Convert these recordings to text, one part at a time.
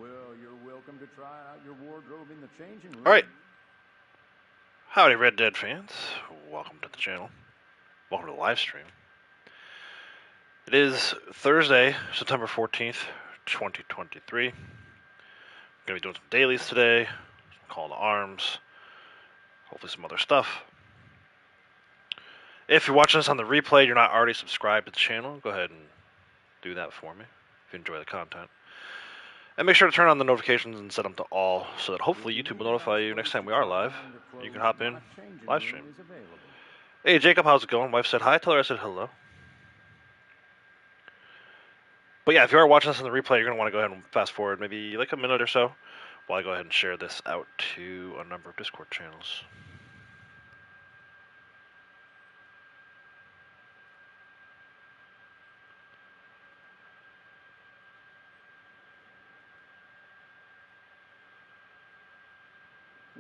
Well, you're welcome to try out your wardrobe in the changing room. Alright. Howdy, Red Dead fans. Welcome to the channel. Welcome to the live stream. It is Thursday, September 14th, 2023. I'm going to be doing some dailies today, some call to arms, hopefully some other stuff. If you're watching this on the replay, you're not already subscribed to the channel, go ahead and do that for me if you enjoy the content. And make sure to turn on the notifications and set them to all so that hopefully YouTube will notify you next time we are live. You can hop in, live stream. Hey Jacob, how's it going? Wife said hi, tell her I said hello. But yeah, if you are watching this on the replay, you're going to want to go ahead and fast forward maybe like a minute or so while I go ahead and share this out to a number of Discord channels.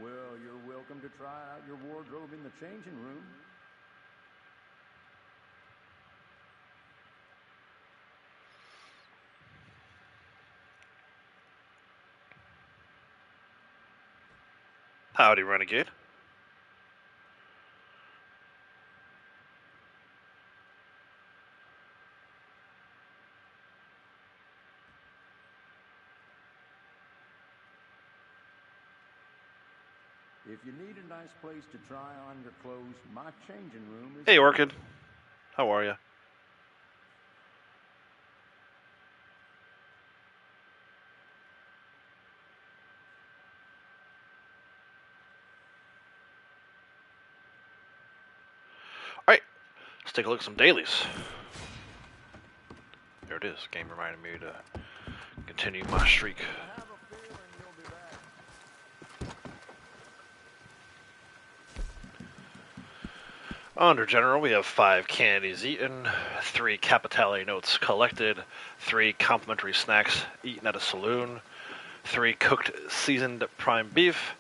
Well, you're welcome to try out your wardrobe in the changing room. Howdy, Renegade. If you need a nice place to try on your clothes, my changing room is... Hey Orchid, how are you? Alright, let's take a look at some dailies. There it is, game reminded me to continue my streak. Under General, we have 5 candies eaten, 3 Capitale notes collected, 3 complimentary snacks eaten at a saloon, 3 cooked seasoned prime beef,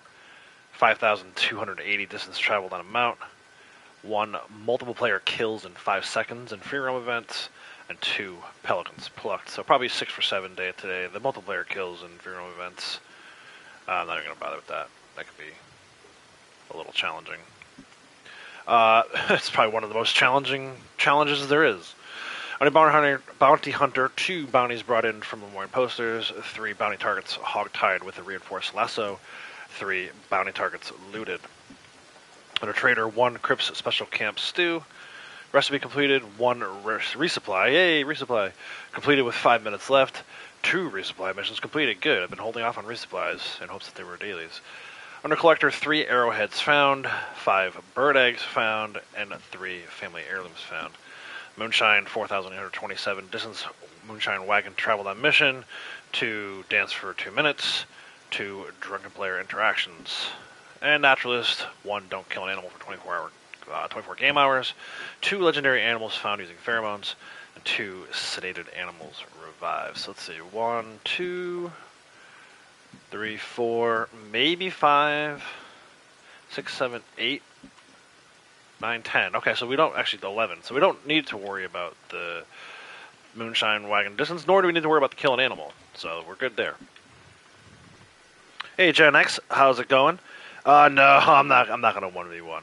5,280 distance traveled on a mount, 1 multiple player kills in 5 seconds in free roam events, and 2 pelicans plucked. So probably 6 for 7 day today. The multiplayer kills in free roam events, I'm not even going to bother with that. That could be a little challenging. It's probably one of the most challenging challenges there is. On a bounty hunter, 2 bounties brought in from Lemoyne posters, 3 bounty targets hog-tied with a reinforced lasso, 3 bounty targets looted. On a trader, 1 Crips special camp stew. Recipe completed, 1 resupply. Yay, resupply. Completed with 5 minutes left. 2 resupply missions completed. Good. I've been holding off on resupplies in hopes that they were dailies. Under collector, 3 arrowheads found, 5 bird eggs found, and 3 family heirlooms found. Moonshine, 4,827 distance moonshine wagon traveled on mission, 2 dance for 2 minutes, 2 drunken player interactions. And naturalist, 1 don't kill an animal for 24 game hours, 2 legendary animals found using pheromones, and 2 sedated animals revived. So let's see, 1, 2... 3, 4, maybe 5, 6, 7, 8, 9, 10. Okay, so we don't actually 11. So we don't need to worry about the moonshine wagon distance, nor do we need to worry about the kill an animal. So we're good there. Hey Gen X, how's it going? No, I'm not gonna 1v1.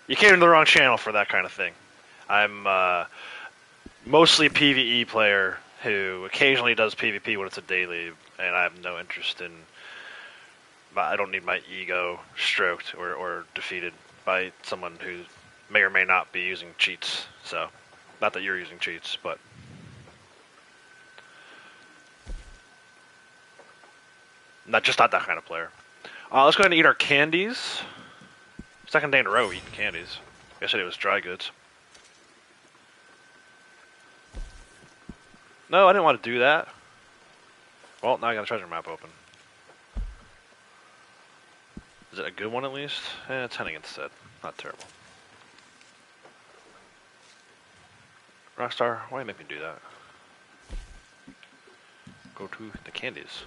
You came to the wrong channel for that kind of thing. I'm mostly a PvE player who occasionally does PvP when it's a daily, and I have no interest in... I don't need my ego stroked or defeated by someone who may or may not be using cheats. So, not that you're using cheats, but... not that kind of player. Let's go ahead and eat our candies. Second day in a row eating candies. Yesterday was dry goods. No, I didn't want to do that. Well, now I got a treasure map open. Is it a good one at least? It's hunting instead. Not terrible. Rockstar, why do you make me do that? Go to the candies.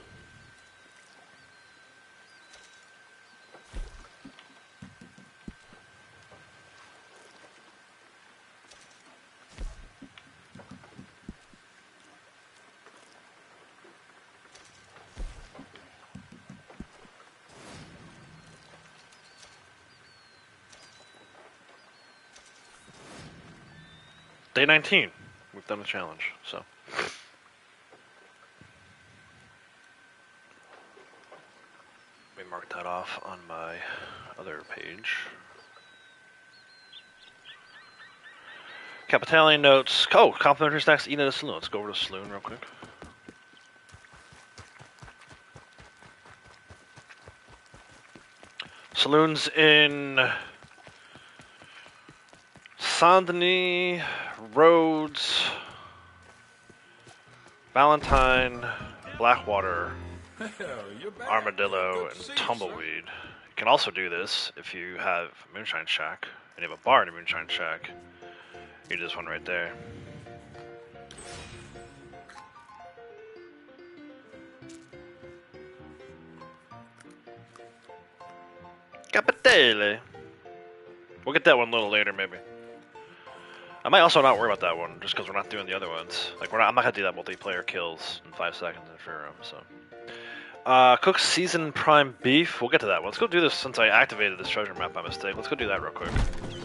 Day 19. We've done the challenge, so. Let me mark that off on my other page. Capitalian notes. Oh, complimentary snacks eaten at a saloon. Let's go over to the saloon real quick. Saloons in Saint-Denis, Rhodes, Valentine, Blackwater, Armadillo, and Tumbleweed. You can also do this if you have a Moonshine Shack and you have a bar in a Moonshine Shack. You do this one right there. Capitale. We'll get that one a little later, maybe. I might also not worry about that one, just because we're not doing the other ones. Like, I'm not gonna do that multiplayer kills in 5 seconds in Free Roam, so. Cook's Season Prime Beef. We'll get to that one. Let's go do this since I activated this treasure map by mistake. Let's go do that real quick.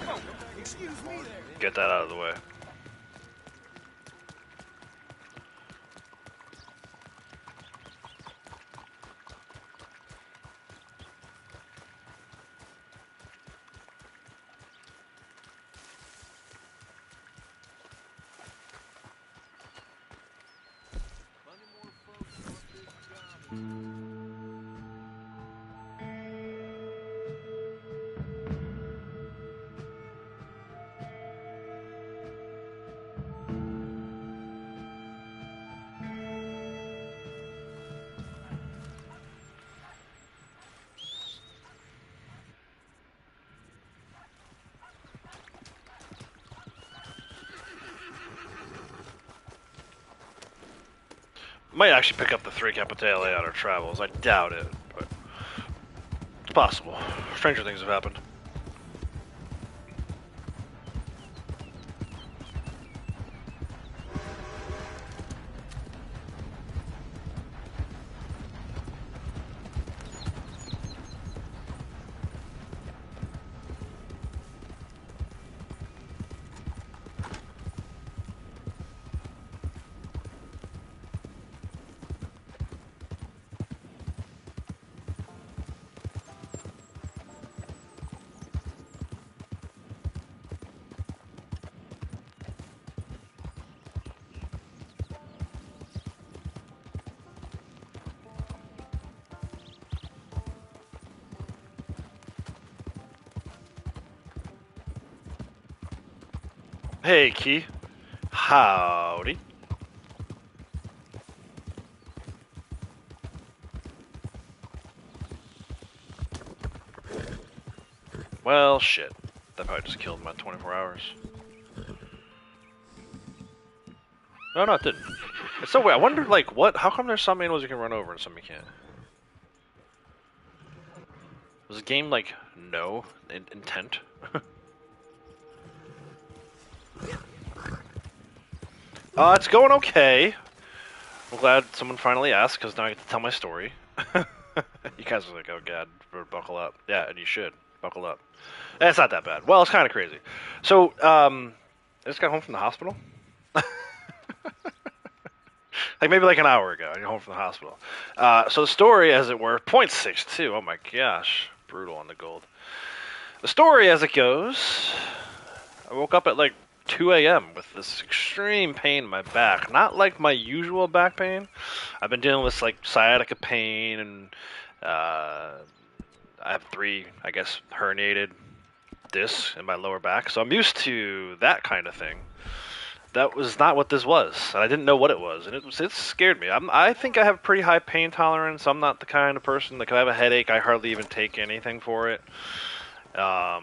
Oh, excuse me there. Get that out of the way. Might actually pick up the 3 Capitale on our travels. I doubt it, but it's possible. Stranger things have happened. Hey, Key. Howdy. Well, shit. That probably just killed my 24 hours. No, it didn't. It's so weird. I wonder, like, what? How come there's some animals you can run over and some you can't? Was the game, like, no intent? It's going okay. I'm glad someone finally asked, because now I get to tell my story. You guys are like, oh god, buckle up. Yeah, and you should. Buckle up. It's not that bad. Well, it's kind of crazy. So, I just got home from the hospital. Like, maybe like an hour ago, I got home from the hospital. So the story, as it were, 0.62. Oh my gosh. Brutal on the gold. The story, as it goes, I woke up at like 2 a.m. with this extreme pain in my back. Not like my usual back pain. I've been dealing with like sciatica pain, and I have 3, I guess, herniated discs in my lower back. So I'm used to that kind of thing. That was not what this was, and I didn't know what it was, and it scared me. I think I have pretty high pain tolerance. I'm not the kind of person that, if I have a headache, I hardly even take anything for it. I've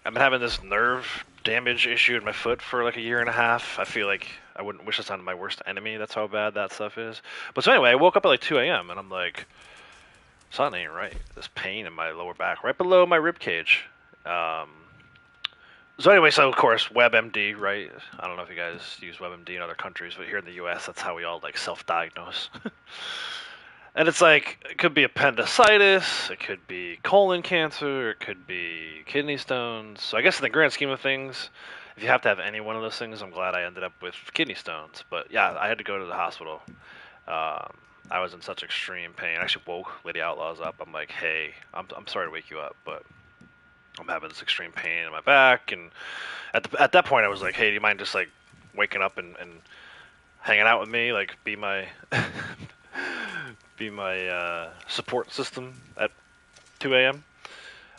been having this nerve damage issue in my foot for like a year and a half. I feel like I wouldn't wish this on my worst enemy. That's how bad that stuff is. But so anyway, I woke up at like 2 a.m. and I'm like, something ain't right. This pain in my lower back, right below my rib cage. So anyway, so of course, WebMD, right? I don't know if you guys use WebMD in other countries, but here in the U.S., that's how we all like self-diagnose. And it's like, it could be appendicitis, it could be colon cancer, it could be kidney stones. So I guess in the grand scheme of things, if you have to have any one of those things, I'm glad I ended up with kidney stones. But yeah, I had to go to the hospital. I was in such extreme pain. I actually woke Lady Outlaws up. I'm like, hey, I'm sorry to wake you up, but I'm having this extreme pain in my back. And at that point, I was like, hey, do you mind just like waking up and hanging out with me? Like, be my be my support system at 2 a.m.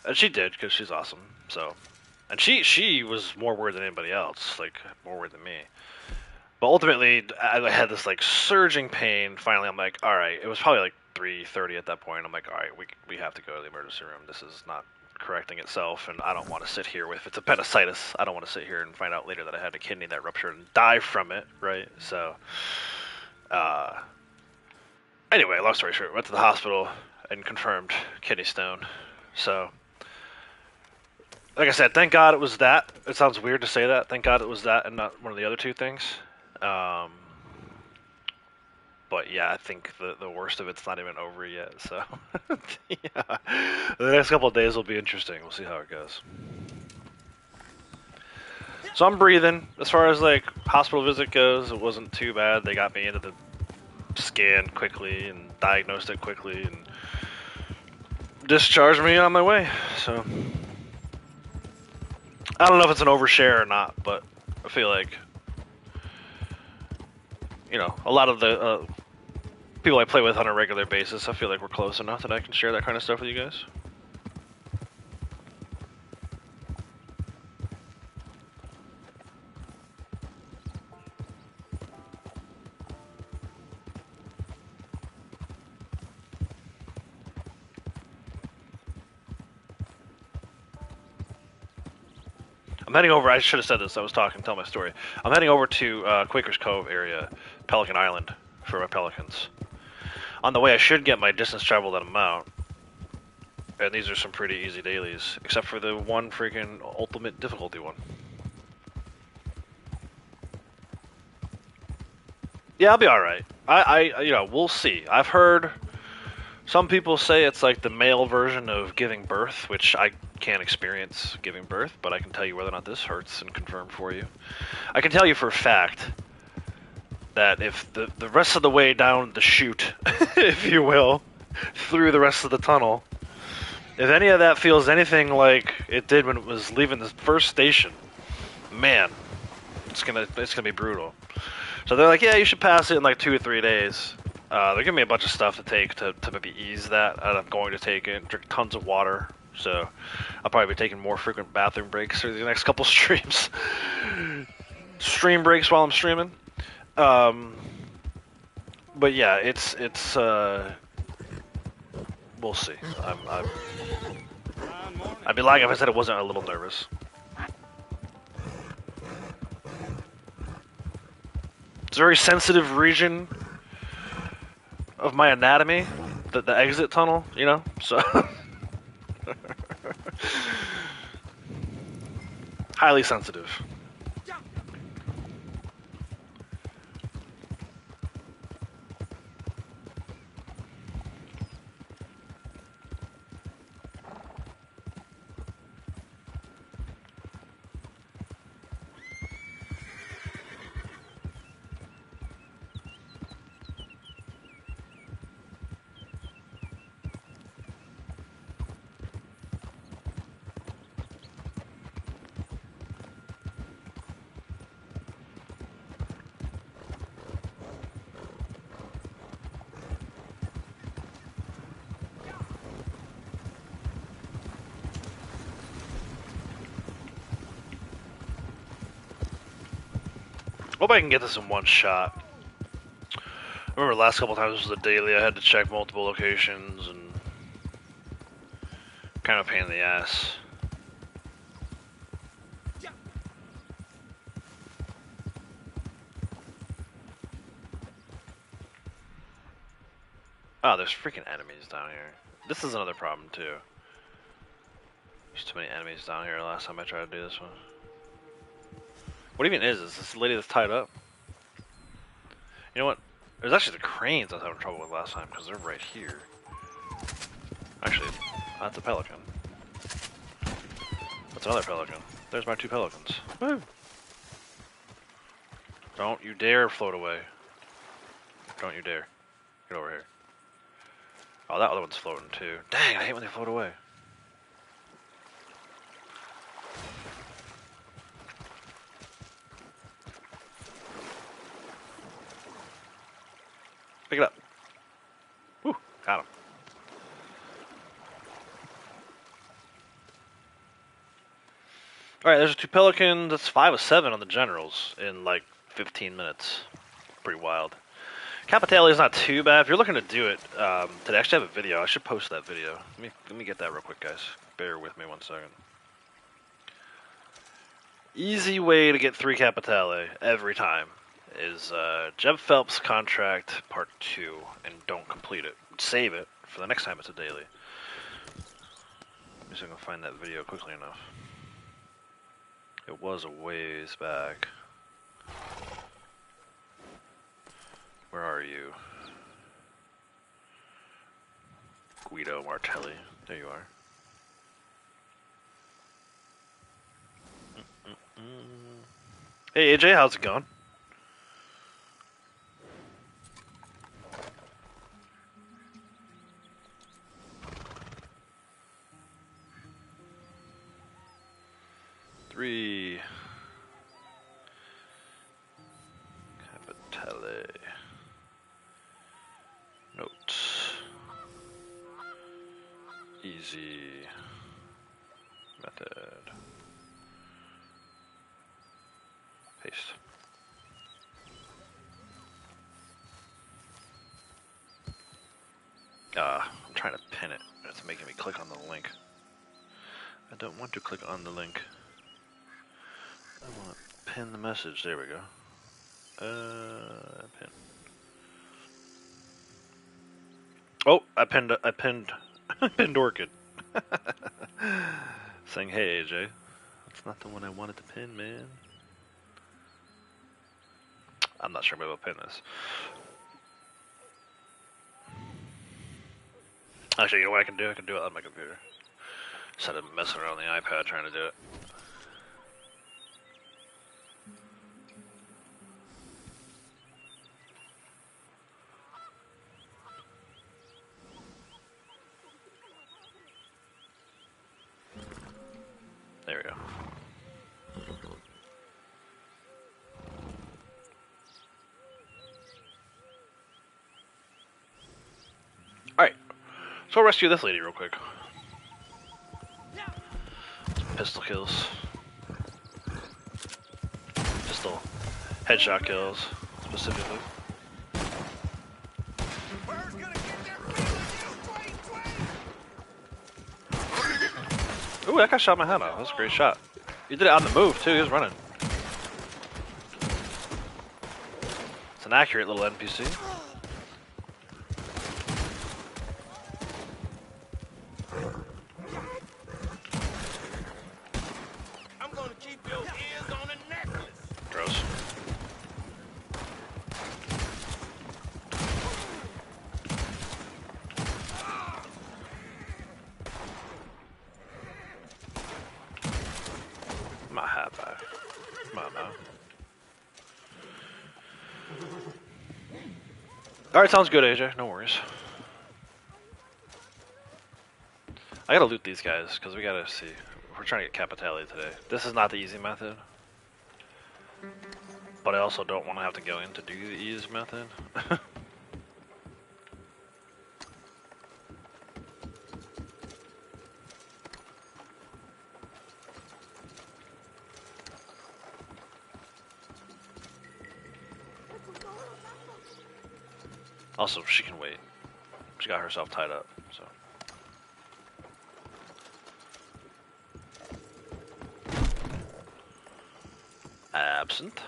And she did, because she's awesome. So, and she was more worried than anybody else, like more worried than me. But ultimately, I had this like surging pain. Finally, I'm like, all right. It was probably like 3:30 at that point. I'm like, all right, we have to go to the emergency room. This is not correcting itself, and I don't want to sit here with, if it's appendicitis, I don't want to sit here and find out later that I had a kidney that ruptured and die from it, right? So, anyway, long story short, went to the hospital and confirmed kidney stone. So, like I said, thank God it was that. It sounds weird to say that. Thank God it was that and not one of the other two things. But yeah, I think the worst of it's not even over yet. So, yeah, the next couple of days will be interesting. We'll see how it goes. So I'm breathing. As far as like hospital visit goes, it wasn't too bad. They got me into the scan quickly and diagnosed it quickly and discharged me on my way. So I don't know if it's an overshare or not, but I feel like, you know, a lot of the people I play with on a regular basis, I feel like we're close enough that I can share that kind of stuff with you guys. I'm heading over, I should have said this, I was talking, tell my story. I'm heading over to Quaker's Cove area, Pelican Island, for my pelicans. On the way, I should get my distance traveled at a mount. And these are some pretty easy dailies, except for the one freaking ultimate difficulty one. Yeah, I'll be alright. You know, we'll see. I've heard some people say it's like the male version of giving birth, which I can't experience giving birth, but I can tell you whether or not this hurts and confirm for you. I can tell you for a fact that if the rest of the way down the chute, if you will, through the rest of the tunnel, if any of that feels anything like it did when it was leaving the first station, man, it's gonna be brutal. So they're like, yeah, you should pass it in like 2 or 3 days. They're giving me a bunch of stuff to take to maybe ease that, and I'm going to take it, drink tons of water. So I'll probably be taking more frequent bathroom breaks through the next couple streams. Stream breaks while I'm streaming. But yeah, it's we'll see. I'd be lying if I said I wasn't a little nervous. It's a very sensitive region of my anatomy, the exit tunnel, you know, so highly sensitive. Hope I can get this in one shot. I remember the last couple times was a daily, I had to check multiple locations and kind of a pain in the ass. Oh, there's freaking enemies down here. This is another problem too. There's too many enemies down here last time I tried to do this one. What even is this? This lady that's tied up? You know what? It was actually the cranes I was having trouble with last time because they're right here. Actually, that's a pelican. That's another pelican. There's my 2 pelicans. Woo! Don't you dare float away. Don't you dare. Get over here. Oh, that other one's floating too. Dang, I hate when they float away. Pick it up. Woo, got him. Alright, there's 2 pelicans. That's 5 of 7 on the generals in like 15 minutes. Pretty wild. Capitale is not too bad. If you're looking to do it, today I actually have a video. I should post that video. Let me get that real quick, guys. Bear with me 1 second. Easy way to get 3 Capitale every time is Jeb Phelps Contract Part 2, and don't complete it. Save it for the next time it's a daily. Let me see if I can find that video quickly enough. It was a ways back. Where are you? Guido Martelli. There you are. Hey AJ, how's it going? Three. Capitale. Notes. Easy. Method. Paste. I'm trying to pin it. It's making me click on the link. I don't want to click on the link. I want to pin the message. There we go. Pin. Oh, I pinned I pinned Orchid. Saying, hey AJ. That's not the one I wanted to pin, man. I'm not sure maybe I'll pin this. Actually, you know what I can do? I can do it on my computer. Instead of messing around on the iPad trying to do it. There we go. Alright. So I'll rescue this lady real quick. Pistol kills. Pistol headshot kills, specifically. Ooh, that guy shot my head off. That was a great shot. He did it on the move, too. He was running. It's an accurate little NPC. I'm gonna keep your ears on a necklace. Gross. My hat back. Come on now. Alright, sounds good, AJ. No worries. I gotta loot these guys, because we gotta see. We're trying to get Capitale today. This is not the easy method. But I also don't want to have to go in to do the easy method. Also, she can wait. She got herself tied up, so. Absent.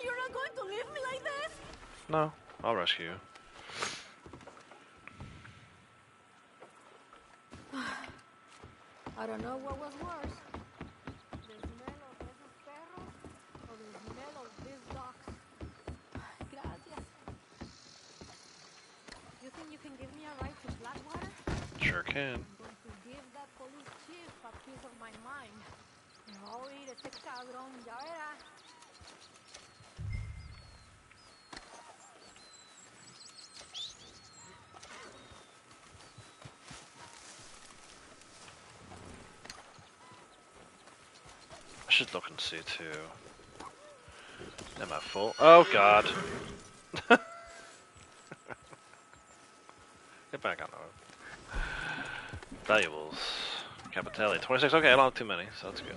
You're not going No, I'll rescue you. I don't know what was worse. The smell of esos perros or the smell of these dogs. Gracias. You think you can give me a ride to Blackwater? Sure can. I'm going to give that police chief a piece of my mind. Me va a oír ese cabrón, ya verá. I should look and see too. Am I full? Oh god. Get back on the road. Valuables. Capitelli. 26, okay, I don't have too many, so that's good.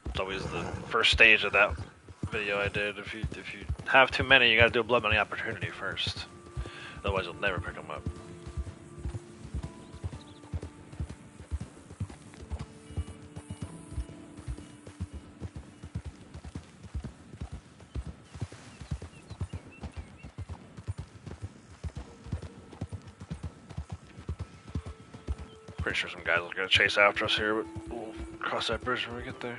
It's always the first stage of that video I did. If you have too many, you gotta do a blood money opportunity first. Otherwise you'll never pick them up. Pretty sure some guys are gonna chase after us here, but we'll cross that bridge when we get there.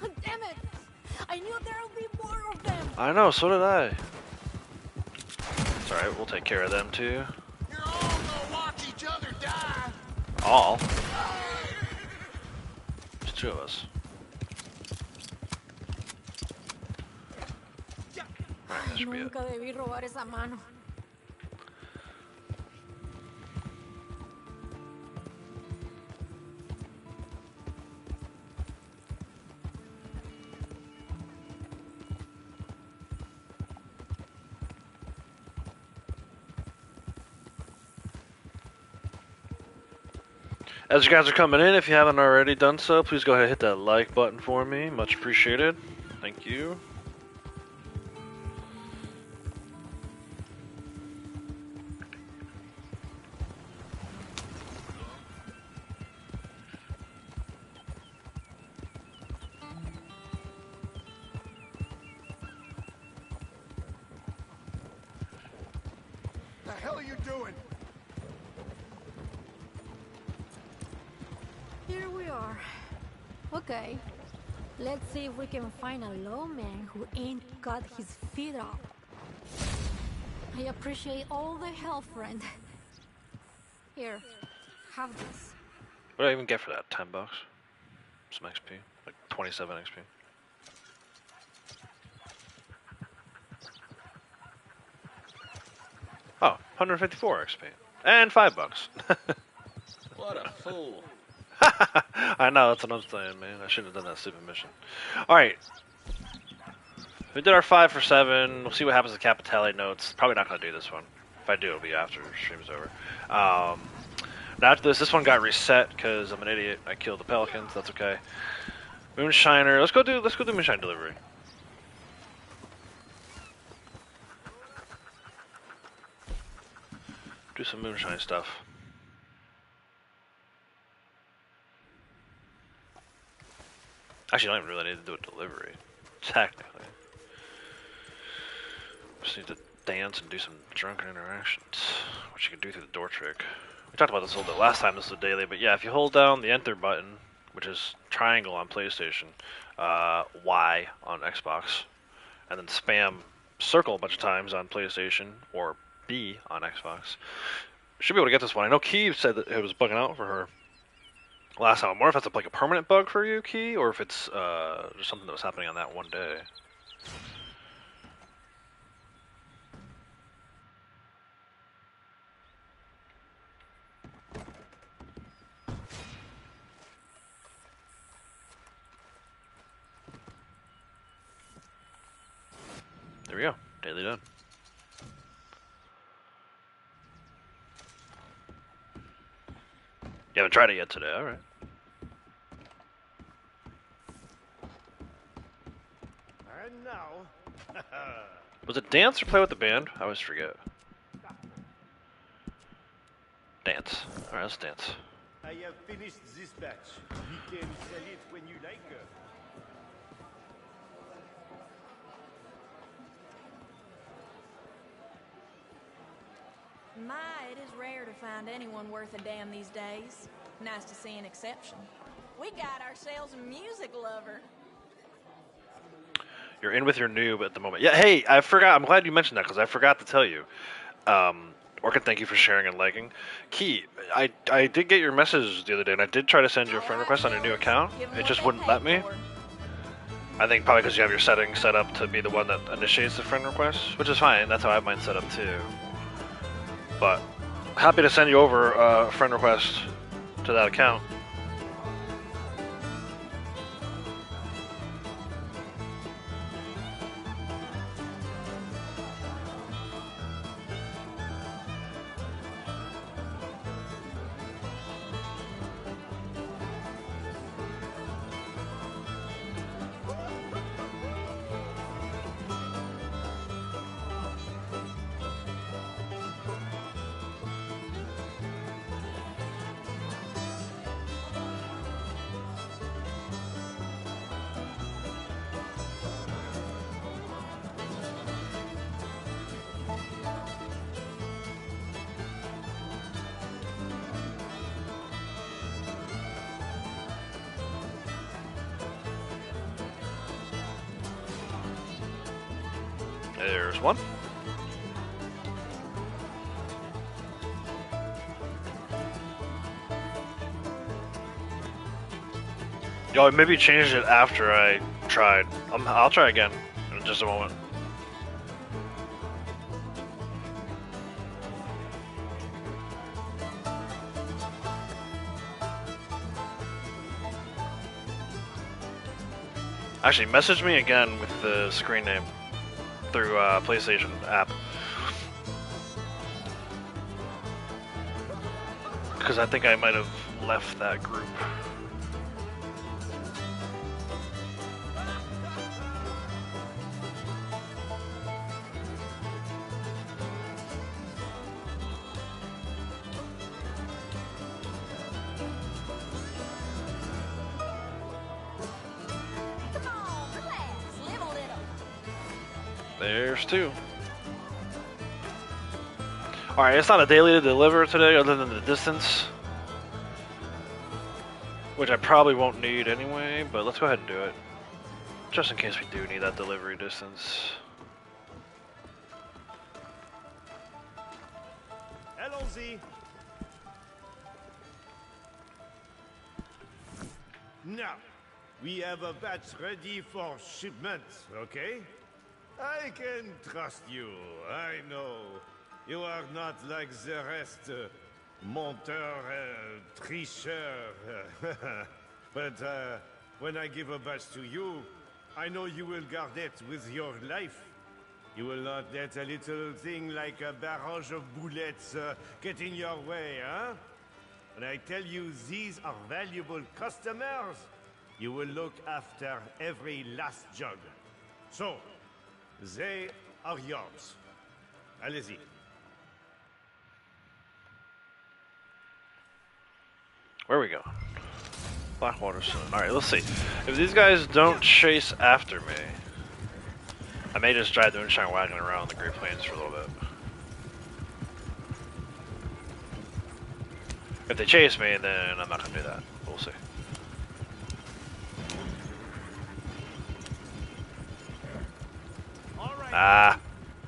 Damn it! I knew there would be more of them. I know, so did I. It's alright, we'll take care of them too. You're all gonna watch each other die. All? There's two of us. Alright, that should be it. Nunca debí robar esa mano. As you guys are coming in, if you haven't already done so, please go ahead and hit that like button for me. Much appreciated. Thank you. The hell are you doing? Here we are. Okay. Let's see if we can find a lawman who ain't got his feet up. I appreciate all the help, friend. Here, have this. What do I even get for that? 10 bucks? Some XP? Like 27 XP. Oh, 154 XP. And 5 bucks. What a fool. I know, that's what I'm saying, man. I shouldn't have done that stupid mission. Alright. We did our 5 for 7. We'll see what happens to Capitelli notes. Probably not going to do this one. If I do, it'll be after the stream's over. Now after this one got reset because I'm an idiot. I killed the pelicans. That's okay. Moonshiner. Let's go do Moonshine Delivery. Do some moonshine stuff. Actually, I don't even really need to do a delivery, technically. Just need to dance and do some drunken interactions, which you can do through the door trick. We talked about this a little bit last time. This was daily, but yeah, if you hold down the enter button, which is triangle on PlayStation, Y on Xbox, and then spam circle a bunch of times on PlayStation, or B on Xbox, should be able to get this one. I know Key said that it was bugging out for her last time. I wonder if that's like a permanent bug for you, Key, or if it's just something that was happening on that one day. There we go. Daily done. You haven't tried it yet today, alright. And now. Was it dance or play with the band? I always forget. Dance. Alright, let's dance. I have finished this batch. We can sell it when you like. My, it is rare to find anyone worth a damn these days. Nice to see an exception. We got ourselves a music lover. You're in with your noob at the moment. Yeah, hey, I forgot. I'm glad you mentioned that because I forgot to tell you. Orca, thank you for sharing and liking. Key, I did get your message the other day, and I did try to send you a friend request on your new account. It just wouldn't let me. I think probably because you have your settings set up to be the one that initiates the friend request, which is fine. That's how I have mine set up too. But happy to send you over a friend request to that account. There's one. Yo, maybe changed it after I tried. I'll try again in just a moment. Actually, message me again with the screen name through PlayStation app. Because I think I might have left that group. There's two. Alright, it's not a daily to deliver today other than the distance. Which I probably won't need anyway, but let's go ahead and do it. Just in case we do need that delivery distance. Allons-y. Now, we have a batch ready for shipment, okay? I can trust you, I know. You are not like the rest, menteur, tricheur. But when I give a batch to you, I know you will guard it with your life. You will not let a little thing like a barrage of bullets get in your way, huh? When I tell you these are valuable customers, you will look after every last jug. So, they are yours. Allez-y. Where are we going? Blackwater Sun. Alright, let's see. If these guys don't chase after me, I may just drive the moonshine wagon around the Great Plains for a little bit. If they chase me, then I'm not going to do that. We'll see. All right. Ah.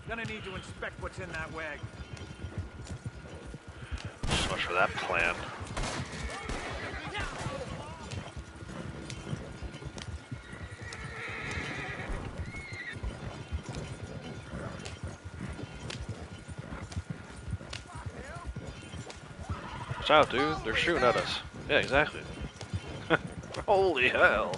Gonna need to inspect what's in that wagon. So much for that plan. Watch out, dude. They're shooting at us. Yeah, exactly. Holy hell.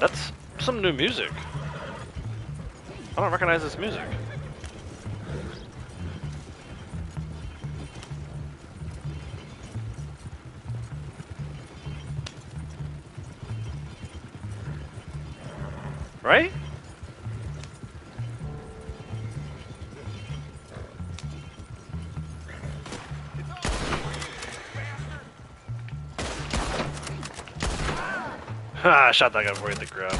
That's some new music. I don't recognize this music. Right? Ha! I shot that guy before he hit the ground.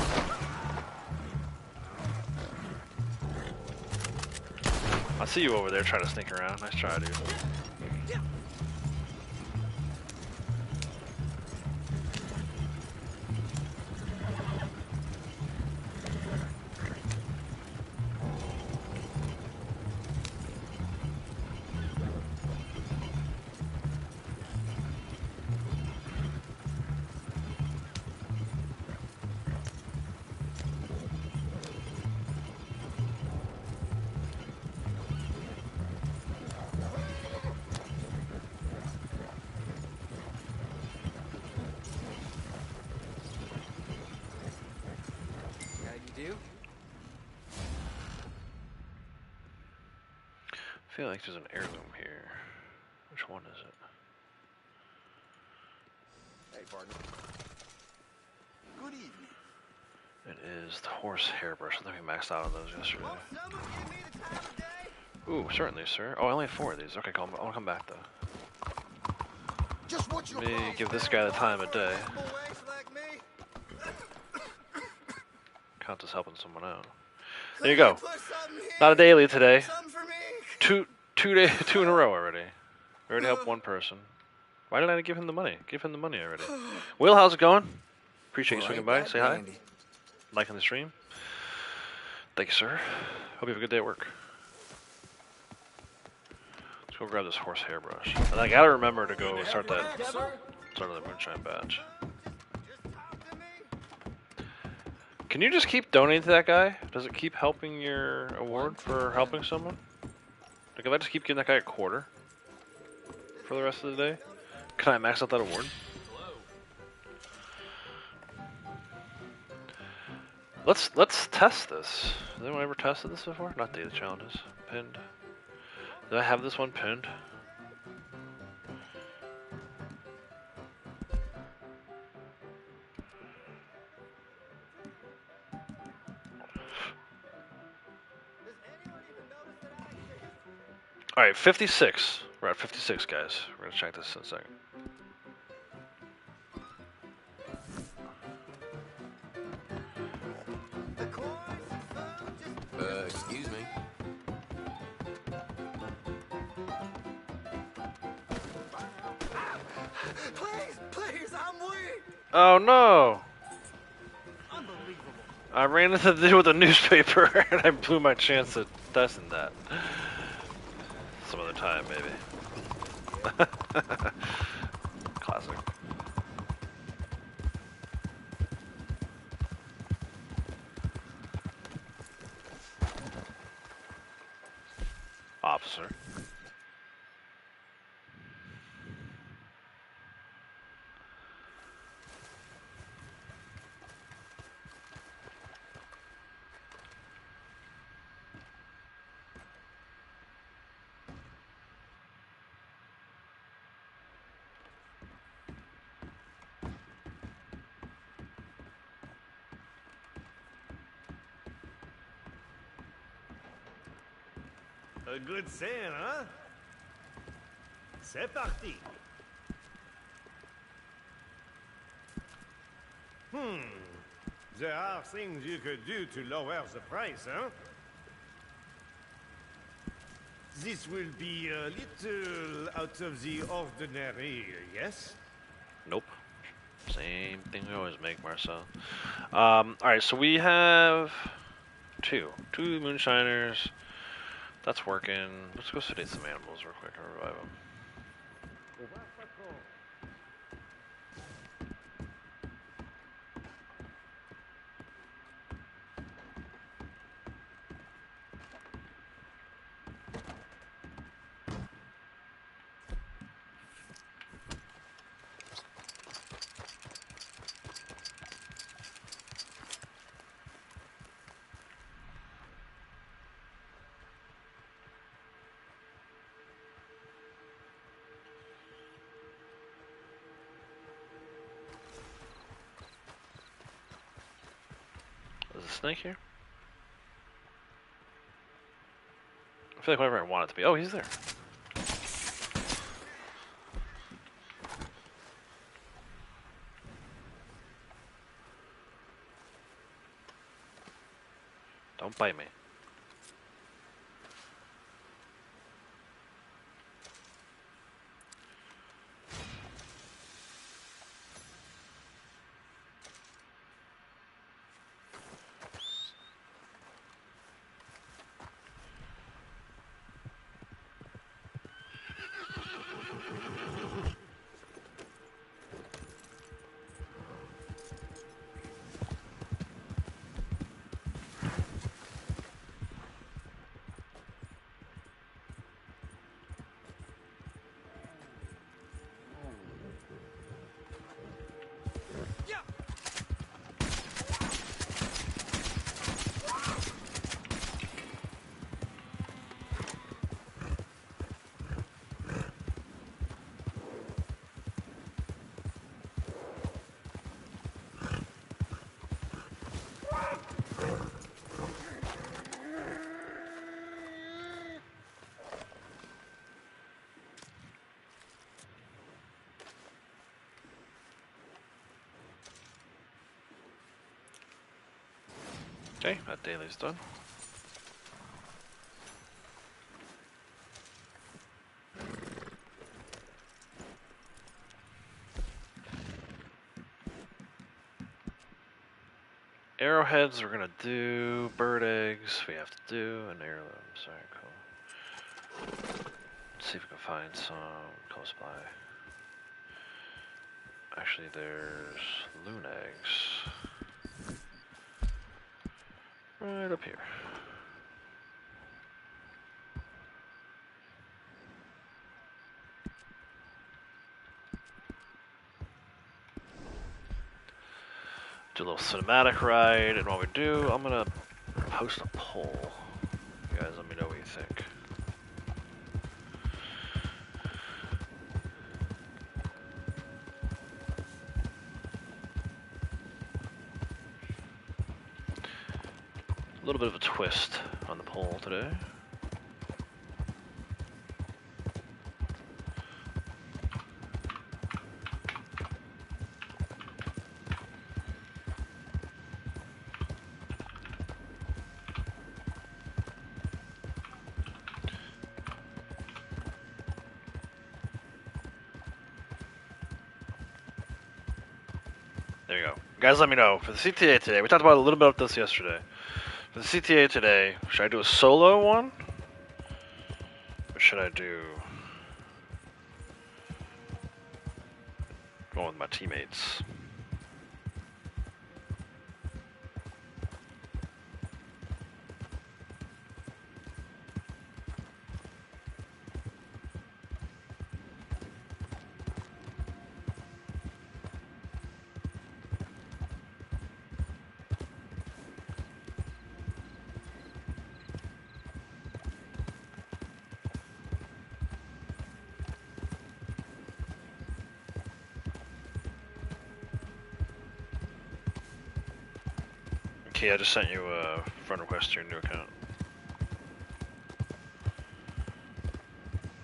I see you over there trying to sneak around. Nice try, dude. I feel like there's an heirloom here. Which one is it? Hey, partner. Good evening. It is the horse hairbrush. I think we maxed out on those yesterday. Won't someone give me the time of day? Ooh, certainly, sir. Oh, I only have 4 of these. Okay, cool. I'll come back though. Just what your Let me problem give this is, guy the time of for a day. simple waste like me. Count as helping someone out. There you go. Put something here. Not a daily today. Something for me. Two in a row already. We already helped one person. Why didn't I give him the money? Give him the money already. Will, how's it going? Appreciate you swinging by. Say hi. Liking the stream. Thank you, sir. Hope you have a good day at work. Let's go grab this horse hairbrush. And I gotta remember to go start the moonshine badge. Can you just keep donating to that guy? Does it keep helping your award for helping someone? Like if I just keep giving that guy a quarter for the rest of the day, can I max out that award? Let's test this. Has anyone ever tested this before? Not data challenges. Pinned. Did I have this one pinned? Alright, 56. We're at 56, guys. We're gonna check this in a second. Excuse me. Please, I'm weak. Oh no! Unbelievable. I ran into the dude with a newspaper and I blew my chance at testing that. Some other time, maybe. Classic. Officer. A good saying, huh? C'est parti. There are things you could do to lower the price, huh? This will be a little out of the ordinary, yes? Nope. Same thing we always make, Marcel. Alright, so we have two moonshiners. That's working. Let's go sedate some animals real quick and revive them. the snake here? I feel like whatever I want it to be. Oh, he's there. Don't bite me. Okay, that daily's done. Arrowheads we're gonna do, bird eggs we have to do, and heirlooms. Alright, cool. Let's see if we can find some close by. Actually, there's loon eggs. Right up here. Do a little cinematic ride, and while we do, I'm gonna post a poll. You guys let me know what you think. A little bit of a twist on the poll today. There you go. Guys, let me know. For the CTA today, we talked about a little bit of this yesterday. For the CTA today, should I do a solo one? Or should I do one with my teammates? Okay, I just sent you a friend request to your new account.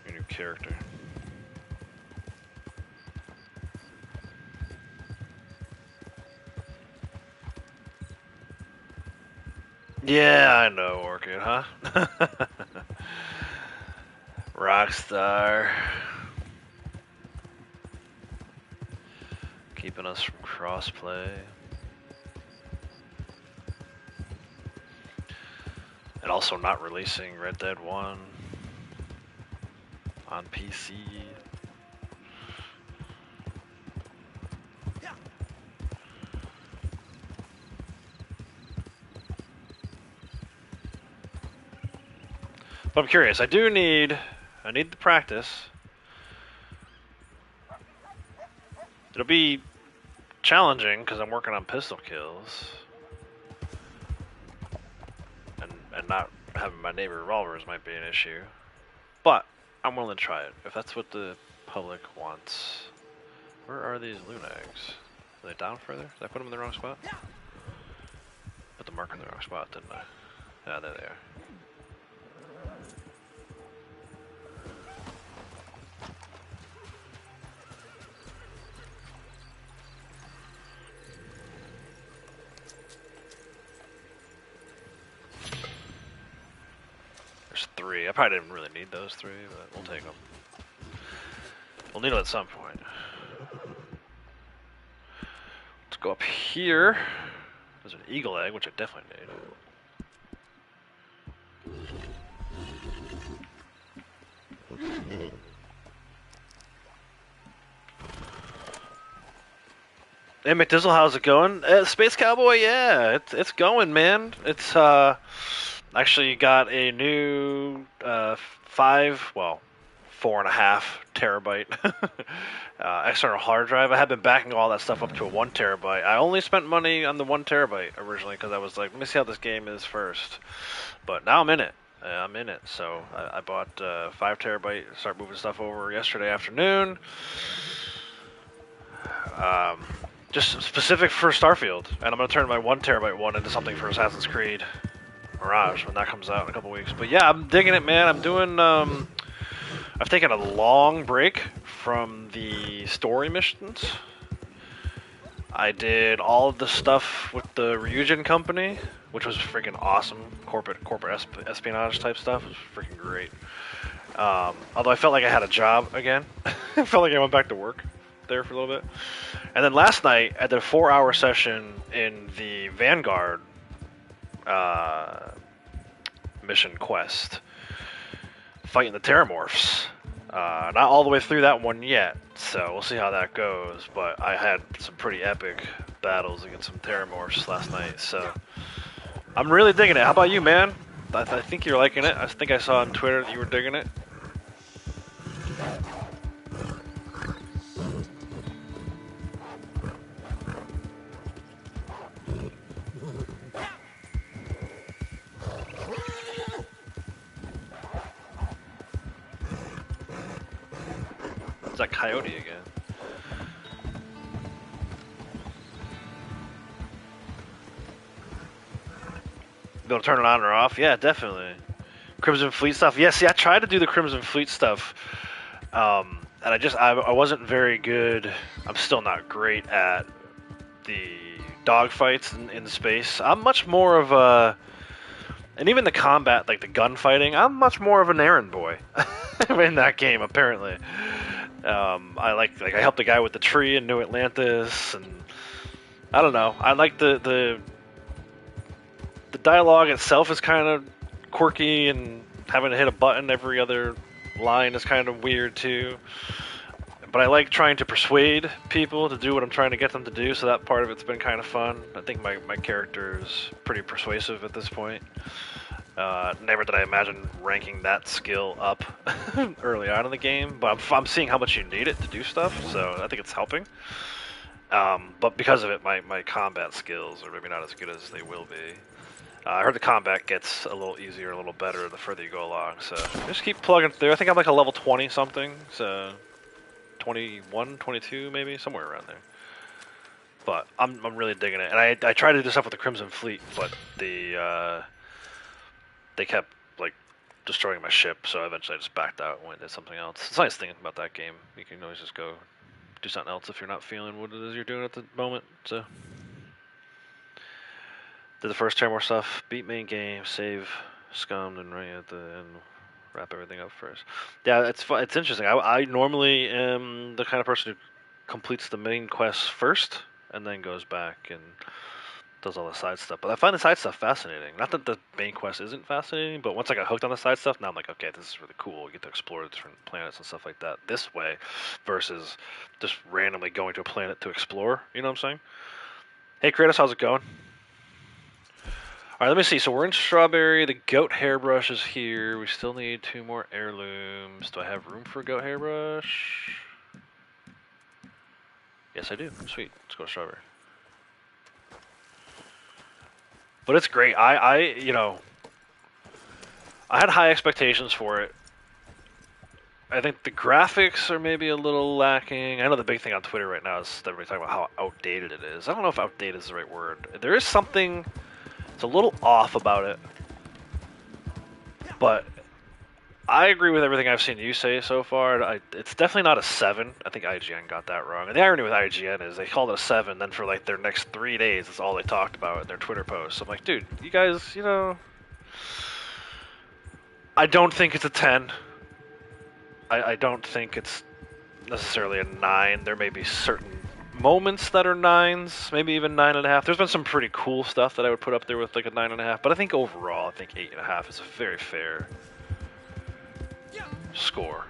Your new character. Yeah, I know, Orchid, huh? Rockstar. Keeping us from crossplay. And also not releasing Red Dead 1 on PC. But I'm curious, I need the practice. It'll be challenging because I'm working on pistol kills. And not having my neighbor revolvers might be an issue. But I'm willing to try it, if that's what the public wants. Where are these loon eggs? Are they down further? Did I put them in the wrong spot? Put them marking the wrong spot, didn't I? Yeah, there they are. There's 3. I probably didn't really need those 3, but we'll take them. We'll need them at some point. Let's go up here. There's an eagle egg, which I definitely need. Hey McDizzle, how's it going? Space Cowboy, yeah, it's going, man. It's actually got a new 4.5 terabyte external hard drive. I have been backing all that stuff up to a 1 terabyte. I only spent money on the 1 terabyte originally because I was like, let me see how this game is first. But now I'm in it. So I bought 5 terabyte. Started moving stuff over yesterday afternoon. Just specific for Starfield, and I'm gonna turn my 1 terabyte one into something for Assassin's Creed Mirage when that comes out in a couple weeks. But yeah, I'm digging it, man. I'm doing. I've taken a long break from the story missions. I did all of the stuff with the Ryujin company, which was freaking awesome. Corporate espionage type stuff. It was freaking great. Although I felt like I had a job again. I felt like I went back to work there for a little bit. And then last night, I did a 4-hour session in the Vanguard mission quest, fighting the Terramorphs. Not all the way through that one yet, so we'll see how that goes. But I had some pretty epic battles against some Terramorphs last night, so I'm really digging it. How about you, man? I think you're liking it. I think I saw on Twitter that you were digging it. It's that coyote again. Be able to turn it on or off? Yeah, definitely. Crimson Fleet stuff. Yeah, see, I tried to do the Crimson Fleet stuff, and I wasn't very good. I'm still not great at the dogfights in space. I'm much more of a, and even the combat, like the gunfighting, I'm much more of an errand boy in that game, apparently. I helped the guy with the tree in New Atlantis, and I don't know. I like the dialogue itself is kind of quirky, and having to hit a button every other line is kind of weird too. But I like trying to persuade people to do what I'm trying to get them to do, so that part of it's been kind of fun. I think my character is pretty persuasive at this point. Never did I imagine ranking that skill up early on in the game, but I'm seeing how much you need it to do stuff, so I think it's helping. But because of it, my combat skills are maybe not as good as they will be. I heard the combat gets a little easier, a little better the further you go along, so just keep plugging through. I think I'm like a level 20 something, so 21, 22 maybe, somewhere around there. But I'm really digging it, and I tried to do stuff with the Crimson Fleet, but they kept like destroying my ship, so eventually I just backed out and went and did something else. It's a nice thing about that game. You can always just go do something else if you're not feeling what it is you're doing at the moment. So did the first Terramore stuff, beat main game, save scummed, and right at the end wrap everything up first. Yeah, it's fun. It's interesting. I normally am the kind of person who completes the main quest first and then goes back and does all the side stuff. But I find the side stuff fascinating. Not that the main quest isn't fascinating, but once I got hooked on the side stuff, now I'm like, okay, this is really cool. We get to explore the different planets and stuff like that this way versus just randomly going to a planet to explore. You know what I'm saying? Hey, Kratos, how's it going? Alright, let me see. So we're in Strawberry. The goat hairbrush is here. We still need 2 more heirlooms. Do I have room for a goat hairbrush? Yes, I do. Sweet. Let's go to Strawberry. But it's great. I had high expectations for it. I think the graphics are maybe a little lacking. I know the big thing on Twitter right now is everybody talking about how outdated it is. I don't know if outdated is the right word. There is something It's a little off about it, but I agree with everything I've seen you say so far. It's definitely not a 7. I think IGN got that wrong. And the irony with IGN is they called it a 7, then for like their next 3 days, that's all they talked about in their Twitter posts. I'm like, dude, you guys, you know, I don't think it's a 10. I don't think it's necessarily a 9. There may be certain moments that are 9s, maybe even 9.5. There's been some pretty cool stuff that I would put up there with like a 9.5, but I think overall, I think 8.5 is a very fair score.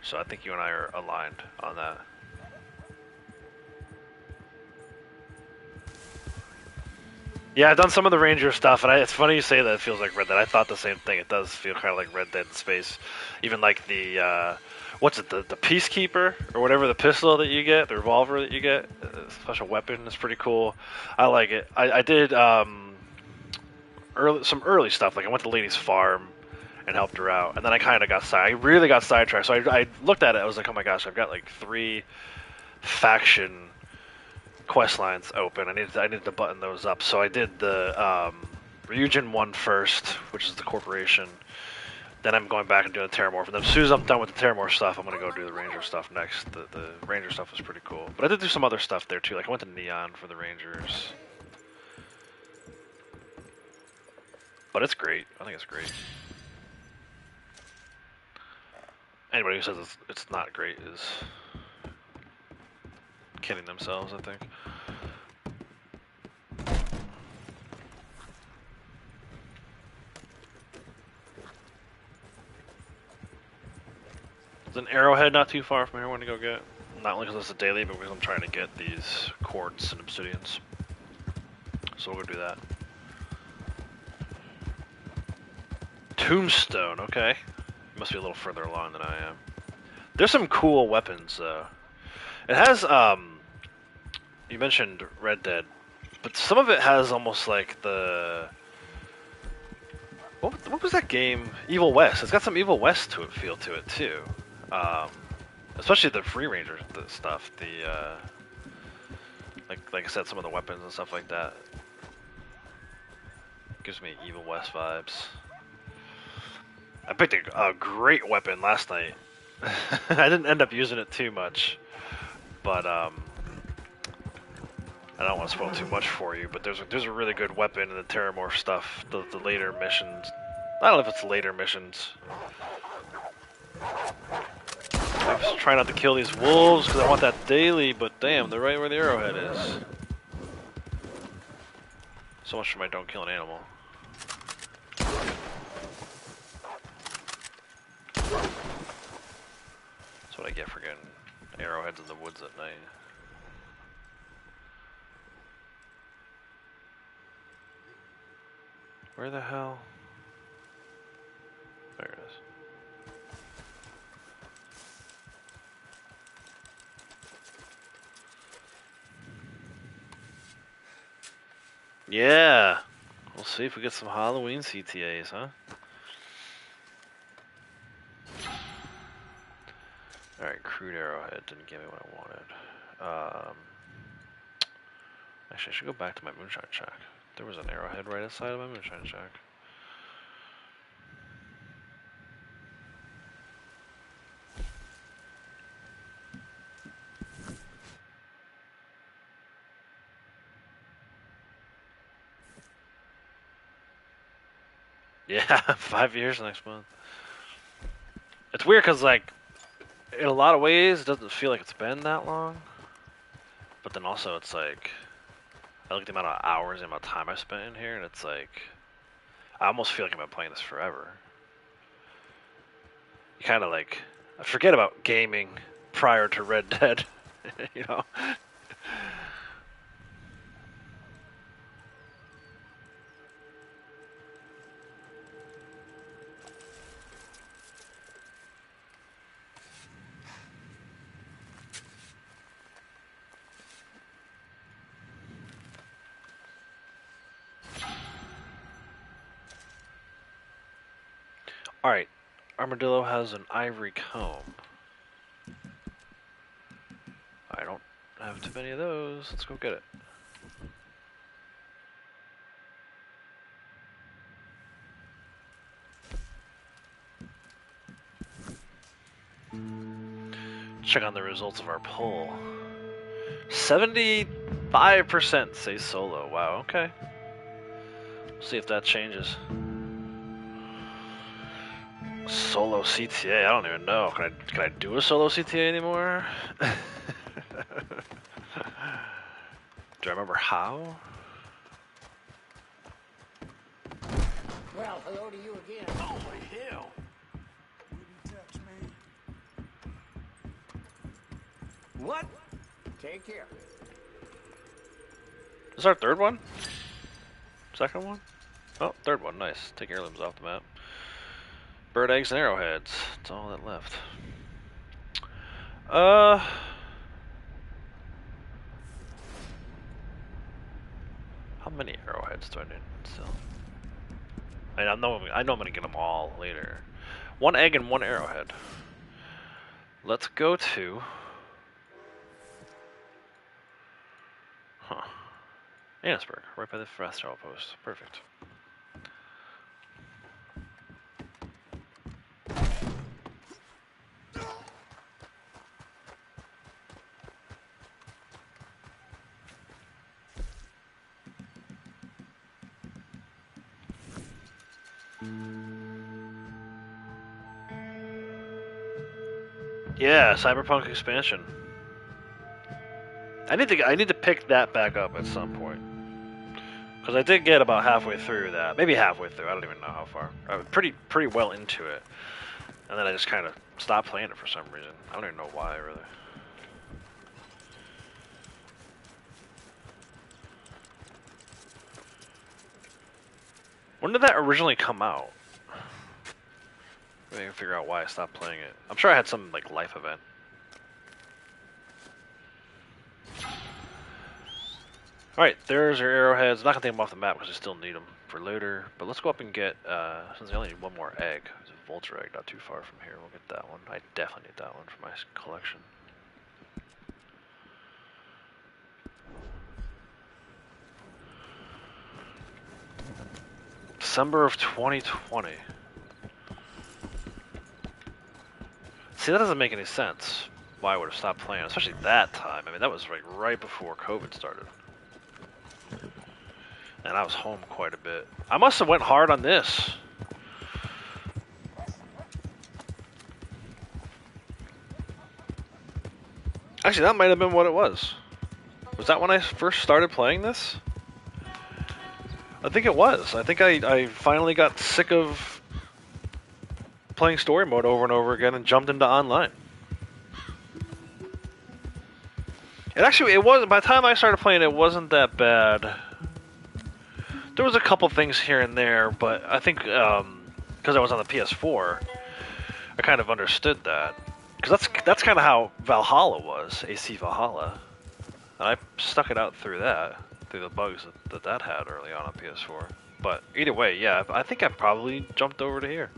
So I think you and I are aligned on that. Yeah, I've done some of the Ranger stuff, and it's funny you say that it feels like Red Dead. I thought the same thing. It does feel kind of like Red Dead in space. Even like the, what's it, the Peacekeeper, or whatever, the pistol that you get, the revolver that you get, special weapon is pretty cool. I like it. I did some early stuff, like I went to Lady's Farm, and helped her out. And then I really got sidetracked. So I looked at it. I was like, oh my gosh, I've got like 3 faction quest lines open. I needed to button those up. So I did the Ryujin one first, which is the corporation. Then I'm going back and doing the Terramorph. And then as soon as I'm done with the Terramorph stuff, I'm going to go do the Ranger stuff next. The Ranger stuff was pretty cool. But I did do some other stuff there too. Like I went to Neon for the Rangers. But it's great. I think it's great. Anybody who says it's not great is kidding themselves, I think. There's an arrowhead not too far from here I want to go get. Not only because it's a daily, but because I'm trying to get these quartz and obsidians. So we'll go do that. Tombstone, okay. Must be a little further along than I am. There's some cool weapons, though. It has, you mentioned Red Dead, but some of it has almost like the... What was that game? Evil West. It's got some Evil West feel to it, too. Especially the Free Ranger stuff. The, like I said, some of the weapons and stuff like that. Gives me Evil West vibes. I picked a great weapon last night. I didn't end up using it too much, but I don't want to spoil too much for you. But there's a really good weapon in the Terramorph stuff, the later missions. I don't know if it's later missions. I was trying not to kill these wolves because I want that daily, but damn, they're right where the arrowhead is. So much for my don't kill an animal. That's what I get for getting arrowheads in the woods at night. Where the hell? There it is. Yeah! We'll see if we get some Halloween CTAs, huh? Alright, crude arrowhead didn't give me what I wanted. Actually, I should go back to my moonshine shack. There was an arrowhead right outside of my moonshine shack. Yeah, 5 years next month. It's weird because, like, in a lot of ways, it doesn't feel like it's been that long. But then also, it's like, I look at the amount of hours, the amount of time I spent in here, and it's like, I almost feel like I've been playing this forever. You kind of like, I forget about gaming prior to Red Dead, you know? Alright, Armadillo has an ivory comb. I don't have too many of those. Let's go get it. Check on the results of our poll. 75% say solo. Wow, okay. See if that changes. Solo CTA, I don't even know. Can I do a solo CTA anymore? Do I remember how? Well, hello to you again. Holy hell! What? Take care. Is our third one? Second one? Oh, third one. Nice. Take heirlooms off the map. Bird eggs and arrowheads. That's all that left. How many arrowheads do I need still? I know I'm gonna get them all later. 1 egg and 1 arrowhead. Let's go to... Huh. Annisburg, right by the fast travel post. Perfect. Yeah, Cyberpunk expansion. I need to pick that back up at some point, because I did get about halfway through that, maybe halfway through. I don't even know how far. I was pretty well into it, and then I just kind of stopped playing it for some reason. I don't even know why, really. When did that originally come out? Maybe I can figure out why I stopped playing it. I'm sure I had some like life event. Alright, there's our arrowheads. Not gonna take them off the map because I still need them for later. But let's go up and get, since I only need 1 more egg. There's a vulture egg not too far from here. We'll get that one. I definitely need that one for my collection. December of 2020. See, that doesn't make any sense. Why I would have stopped playing, especially that time. I mean, that was like right before COVID started. And I was home quite a bit. I must have went hard on this. Actually, that might have been what it was. Was that when I first started playing this? I think it was. I think I finally got sick of playing story mode over and over again and jumped into online. And actually, it was, by the time I started playing, it wasn't that bad. There was a couple things here and there, but I think because I was on the PS4, I kind of understood that. Because that's kind of how Valhalla was, AC Valhalla. And I stuck it out through that, through the bugs that had early on PS4. But either way, yeah, I think I probably jumped over to here.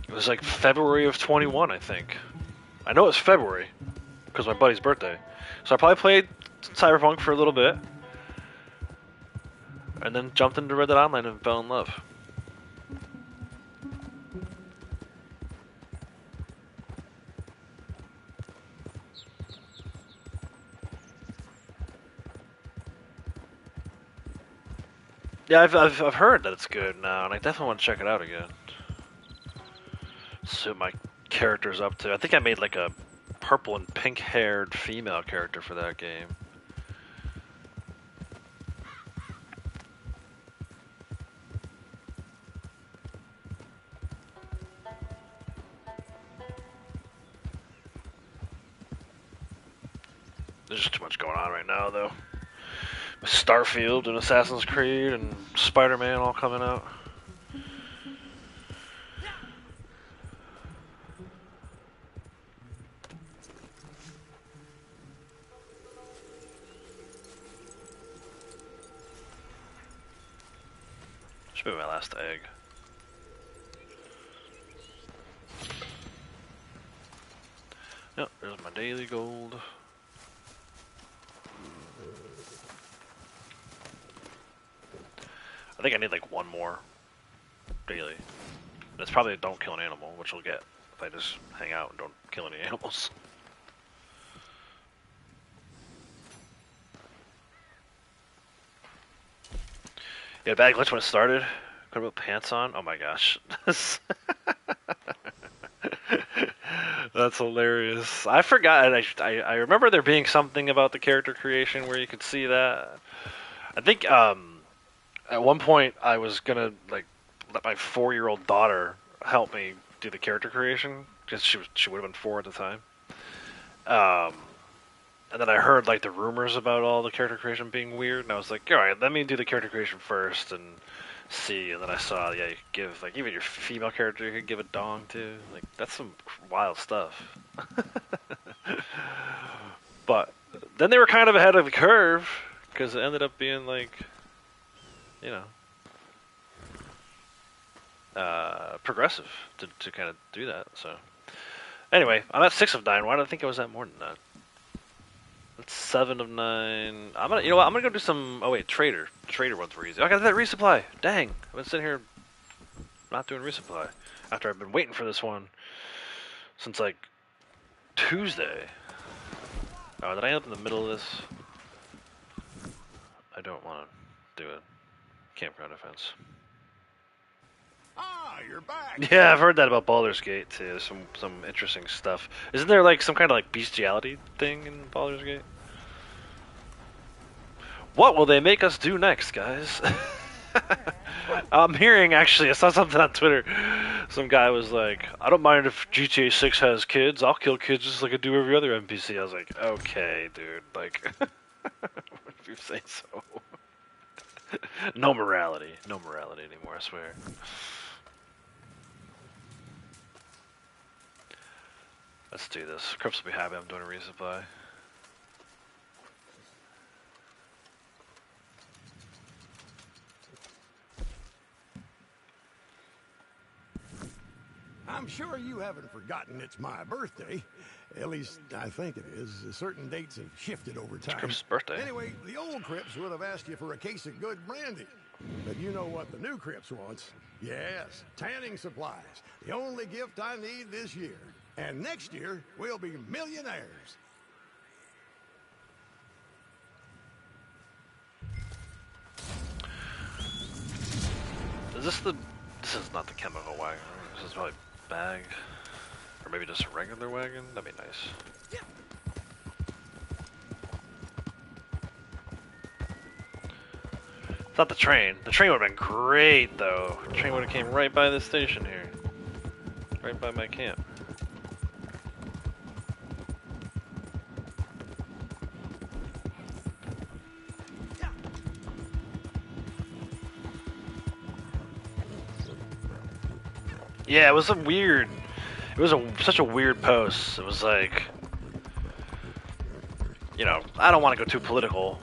It was like February of 21, I think. I know it was February, because my buddy's birthday. So I probably played Cyberpunk for a little bit, and then jumped into Red Dead Online and fell in love. Yeah, I've heard that it's good now, and I definitely want to check it out again. See what my character's up to. I think I made like a purple and pink-haired female character for that game. There's just too much going on right now, though. Starfield and Assassin's Creed and Spider-Man all coming out. Should be my last egg. Yep, there's my daily gold. I think I need like 1 more daily. It's probably don't kill an animal, which I'll get if I just hang out and don't kill any animals. Yeah, bad glitch when it started. Could have put pants on. Oh my gosh. That's hilarious. I forgot. I remember there being something about the character creation where you could see that. I think at one point I was gonna like let my 4-year-old daughter help me do the character creation because she would have been 4 at the time. And then I heard like the rumors about all the character creation being weird, and I was like, all right, let me do the character creation first and see. And then I saw, yeah, you could give like even your female character, you could give a dong to. Like that's some wild stuff. But then they were kind of ahead of the curve because it ended up being like, you know, progressive to kind of do that. So anyway, I'm at 6 of 9. Why did I think I was at more than that? That's 7 of 9. I'm gonna, you know what? I'm gonna go do some. Oh wait, trader. Trader ones were easy. I got that resupply. Dang, I've been sitting here not doing resupply after I've been waiting for this one since like Tuesday. Oh, did I end up in the middle of this? I don't want to do it. Campground offense. Ah, you're back. Yeah, I've heard that about Baldur's Gate too. Some interesting stuff. Isn't there like some kind of like bestiality thing in Baldur's Gate? What will they make us do next, guys? I'm hearing actually. I saw something on Twitter. Some guy was like, "I don't mind if GTA 6 has kids. I'll kill kids just like I do every other NPC." I was like, "Okay, dude. Like, if you say so." No morality. No morality anymore. I swear. Let's do this. Crips will be happy I'm doing a resupply. I'm sure you haven't forgotten it's my birthday. At least, I think it is. Certain dates have shifted over time. It's Crips' birthday. Anyway, the old Crips would have asked you for a case of good brandy. But you know what the new Crips wants? Yes, tanning supplies. The only gift I need this year. And next year, we'll be millionaires. Is this the... This is not the chemical wagon. This is probably bag. Or maybe just a regular wagon? That'd be nice. It's not the train. The train would have been great, though. The train would have came right by this station here. Right by my camp. Yeah, it was a weird. It was such a weird post. It was like, you know, I don't want to go too political,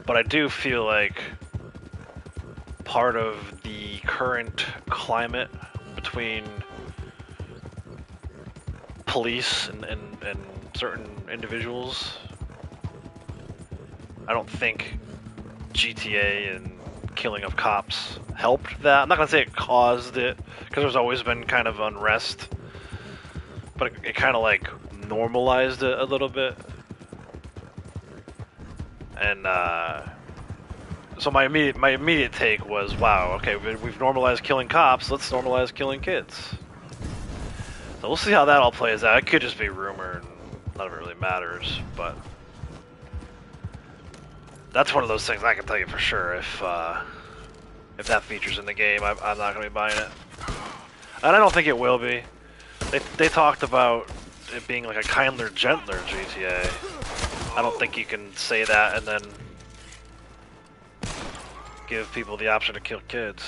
but I do feel like part of the current climate between police and certain individuals, I don't think GTA and killing of cops helped that. I'm not gonna say it caused it, because there's always been kind of unrest, but it kind of like normalized it a little bit. And so my immediate take was, wow, okay, we've normalized killing cops, let's normalize killing kids. So we'll see how that all plays out. It could just be rumor, and none of it really matters, but that's one of those things I can tell you for sure. If that features in the game, I'm not going to be buying it. And I don't think it will be. They talked about it being like a kinder, gentler GTA. I don't think you can say that and then give people the option to kill kids.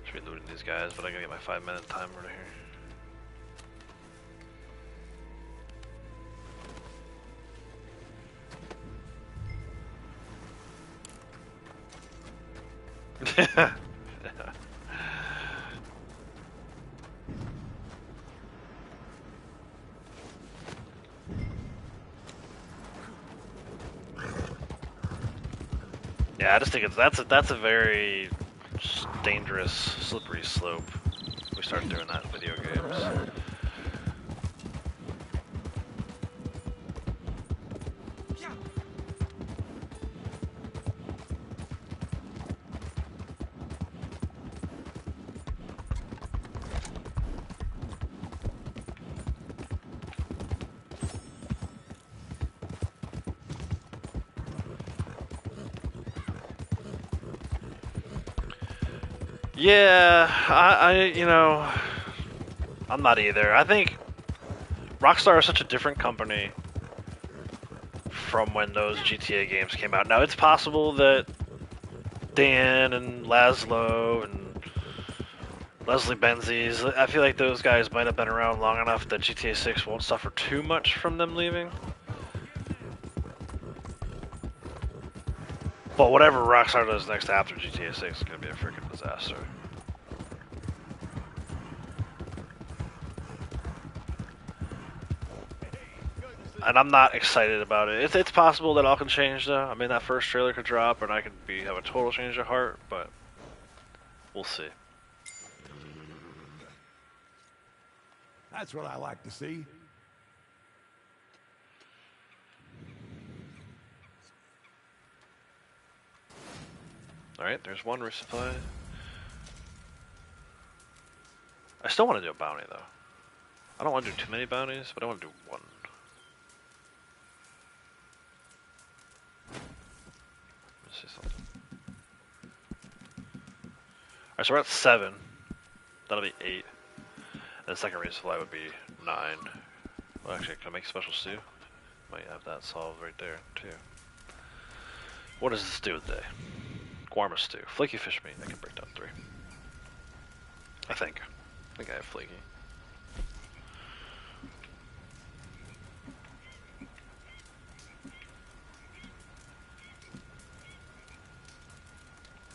Should be looting these guys, but I gotta get my 5-minute timer right here. Yeah, I just think that's a very dangerous, slippery slope. We start doing that in video games. Yeah, you know, I'm not either. I think Rockstar is such a different company from when those GTA games came out. Now, it's possible that Dan and Laszlo and Leslie Benzies, I feel like those guys might have been around long enough that GTA 6 won't suffer too much from them leaving. But whatever Rockstar does next after GTA 6 is going to be a freaking disaster. And I'm not excited about it. It's possible that all can change, though. I mean, that first trailer could drop, and I could have a total change of heart, but we'll see. That's what I like to see. Alright, there's one resupply. I still want to do a bounty, though. I don't want to do too many bounties, but I want to do one. Let's see something. Alright, so we're at 7. That'll be 8. And the second resupply would be 9. Well, actually, can I make a special stew? Might have that solved right there, too. What does this do today? Guarma stew. Flaky fish meat. I can break down 3. I think I have flaky.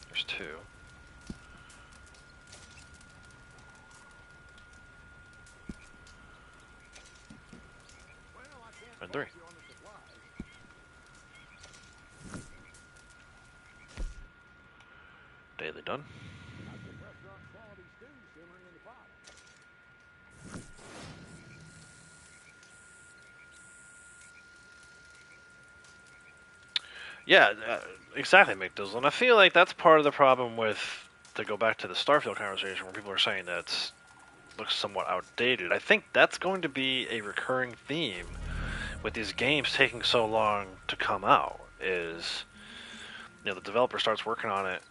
There's 2. And 3. Daily done. Yeah, exactly, McDizzle. And I feel like that's part of the problem with, to go back to the Starfield conversation, where people are saying that it looks somewhat outdated. I think that's going to be a recurring theme with these games taking so long to come out. Is, you know, the developer starts working on it,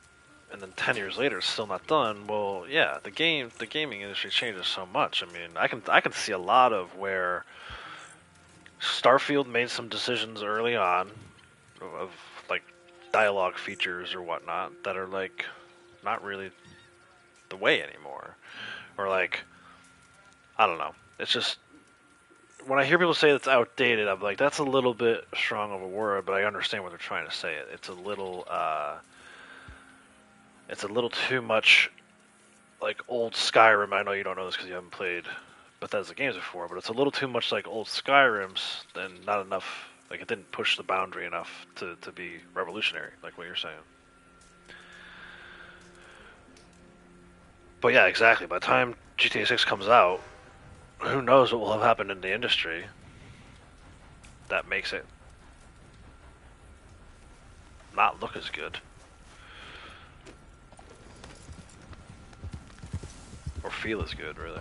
and then 10 years later it's still not done. Well, yeah, the gaming industry changes so much. I mean, I can see a lot of where Starfield made some decisions early on of like dialogue features or whatnot that are like not really the way anymore, or like, I don't know. It's just, when I hear people say it's outdated, I'm like, that's a little bit strong of a word, but I understand what they're trying to say. It's a little too much like old Skyrim. I know you don't know this because you haven't played Bethesda games before, but it's a little too much like old Skyrims and not enough. Like, it didn't push the boundary enough to be revolutionary, like what you're saying. But yeah, exactly. By the time GTA 6 comes out, who knows what will have happened in the industry that makes it not look as good. Or feel as good, really.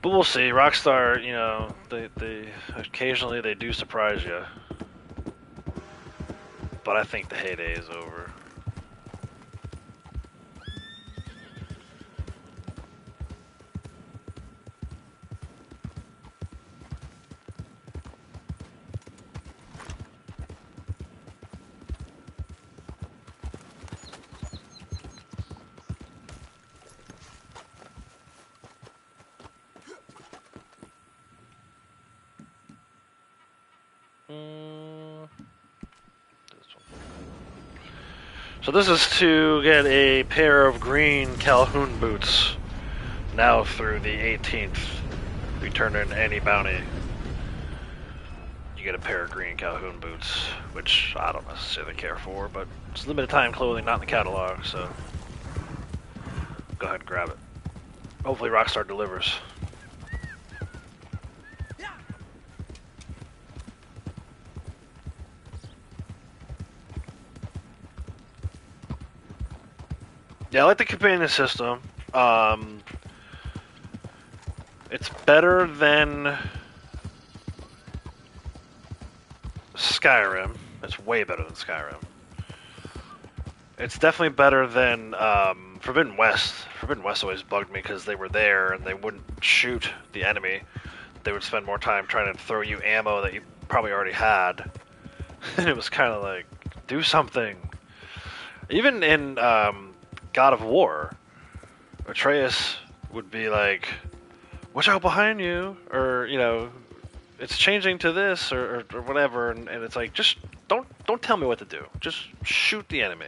But we'll see. Rockstar, you know, they occasionally they do surprise you. But I think the heyday is over. So this is to get a pair of green Calhoun boots now through the 18th. We turn in any bounty. you get a pair of green Calhoun boots, which I don't necessarily care for, but it's limited time clothing, not in the catalog, so go ahead and grab it. Hopefully Rockstar delivers. Yeah, I like the companion system. It's better than Skyrim. It's way better than Skyrim. It's definitely better than Forbidden West. Forbidden West always bugged me because they were there and they wouldn't shoot the enemy. They would spend more time trying to throw you ammo that you probably already had. And it was kind of like, do something. Even in God of War, Atreus would be like, watch out behind you, or, you know, it's changing to this, or whatever, and it's like, just don't tell me what to do. Just shoot the enemy.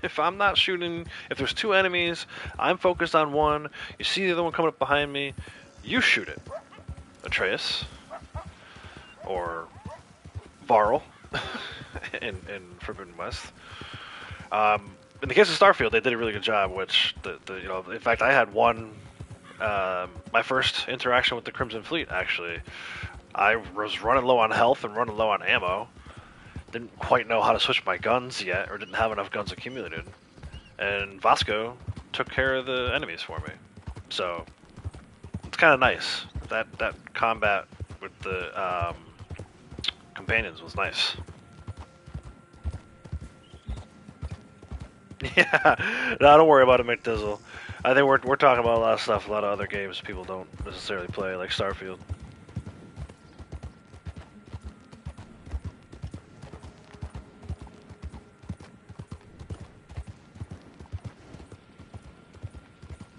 If I'm not shooting, if there's two enemies, I'm focused on one, you see the other one coming up behind me, you shoot it. Atreus. Or Varl in Forbidden West. In the case of Starfield, they did a really good job, which, you know, in fact, I had one, my first interaction with the Crimson Fleet, actually. I was running low on health and running low on ammo. Didn't quite know how to switch my guns yet, or didn't have enough guns accumulated. And Vasco took care of the enemies for me. So, it's kind of nice. That combat with the companions was nice. Yeah, no, don't worry about it, McDizzle. I think we're talking about a lot of stuff, a lot of other games people don't necessarily play, like Starfield.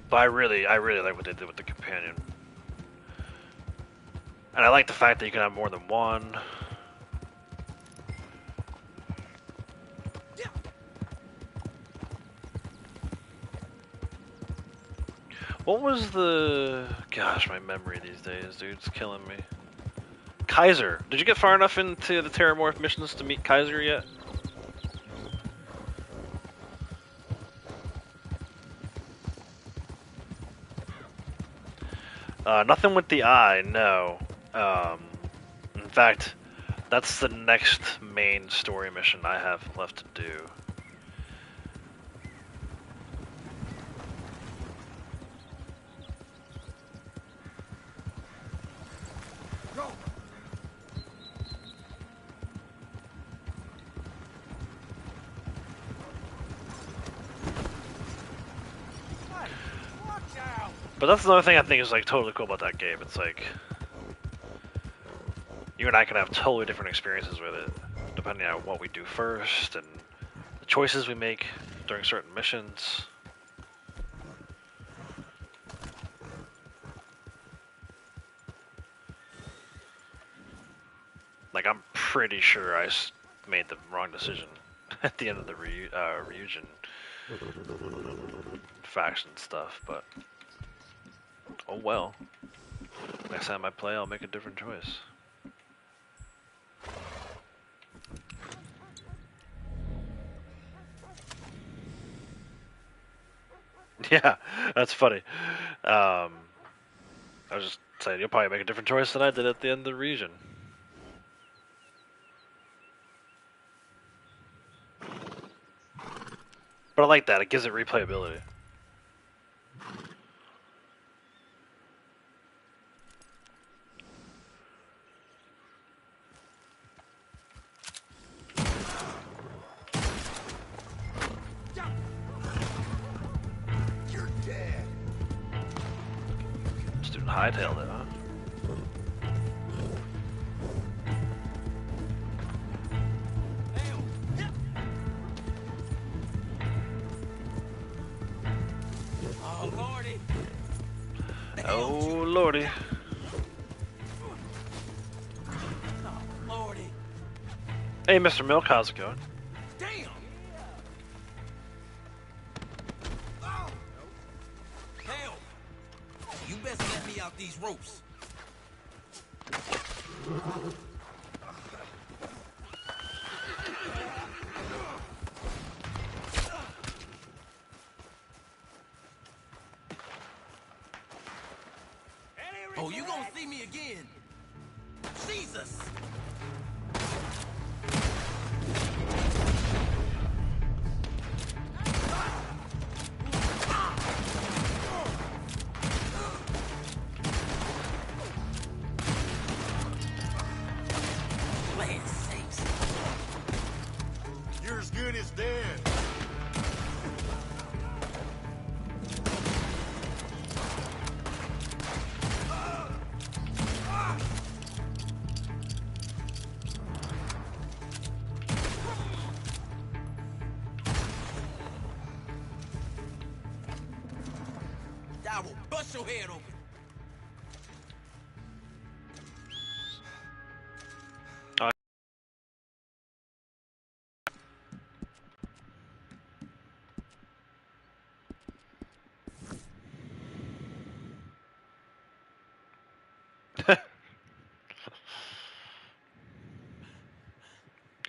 But I really like what they did with the companion. And I like the fact that you can have more than one. What was the... Gosh, my memory these days, dude, it's killing me. Kaiser. Did you get far enough into the Terramorph missions to meet Kaiser yet? Nothing with the eye, no. In fact, that's the next main story mission I have left to do. But that's another thing I think is like totally cool about that game. It's like you and I can have totally different experiences with it, depending on what we do first and the choices we make during certain missions. Like, I'm pretty sure I made the wrong decision at the end of the Ryujin faction stuff, but oh well. Next time I play, I'll make a different choice. Yeah, that's funny. I was just saying, you'll probably make a different choice than I did at the end of the region. But I like that, it gives it replayability. You're dead. Student hightailed it, huh? Oh, Lordy. Oh, lordy. Oh, Lordy. Hey, Mr. Milk, how's it going? Damn. Oh. Help. You best get me out these ropes. see me again. Jesus! Land sakes. You're as good as dead. I will bust your head open.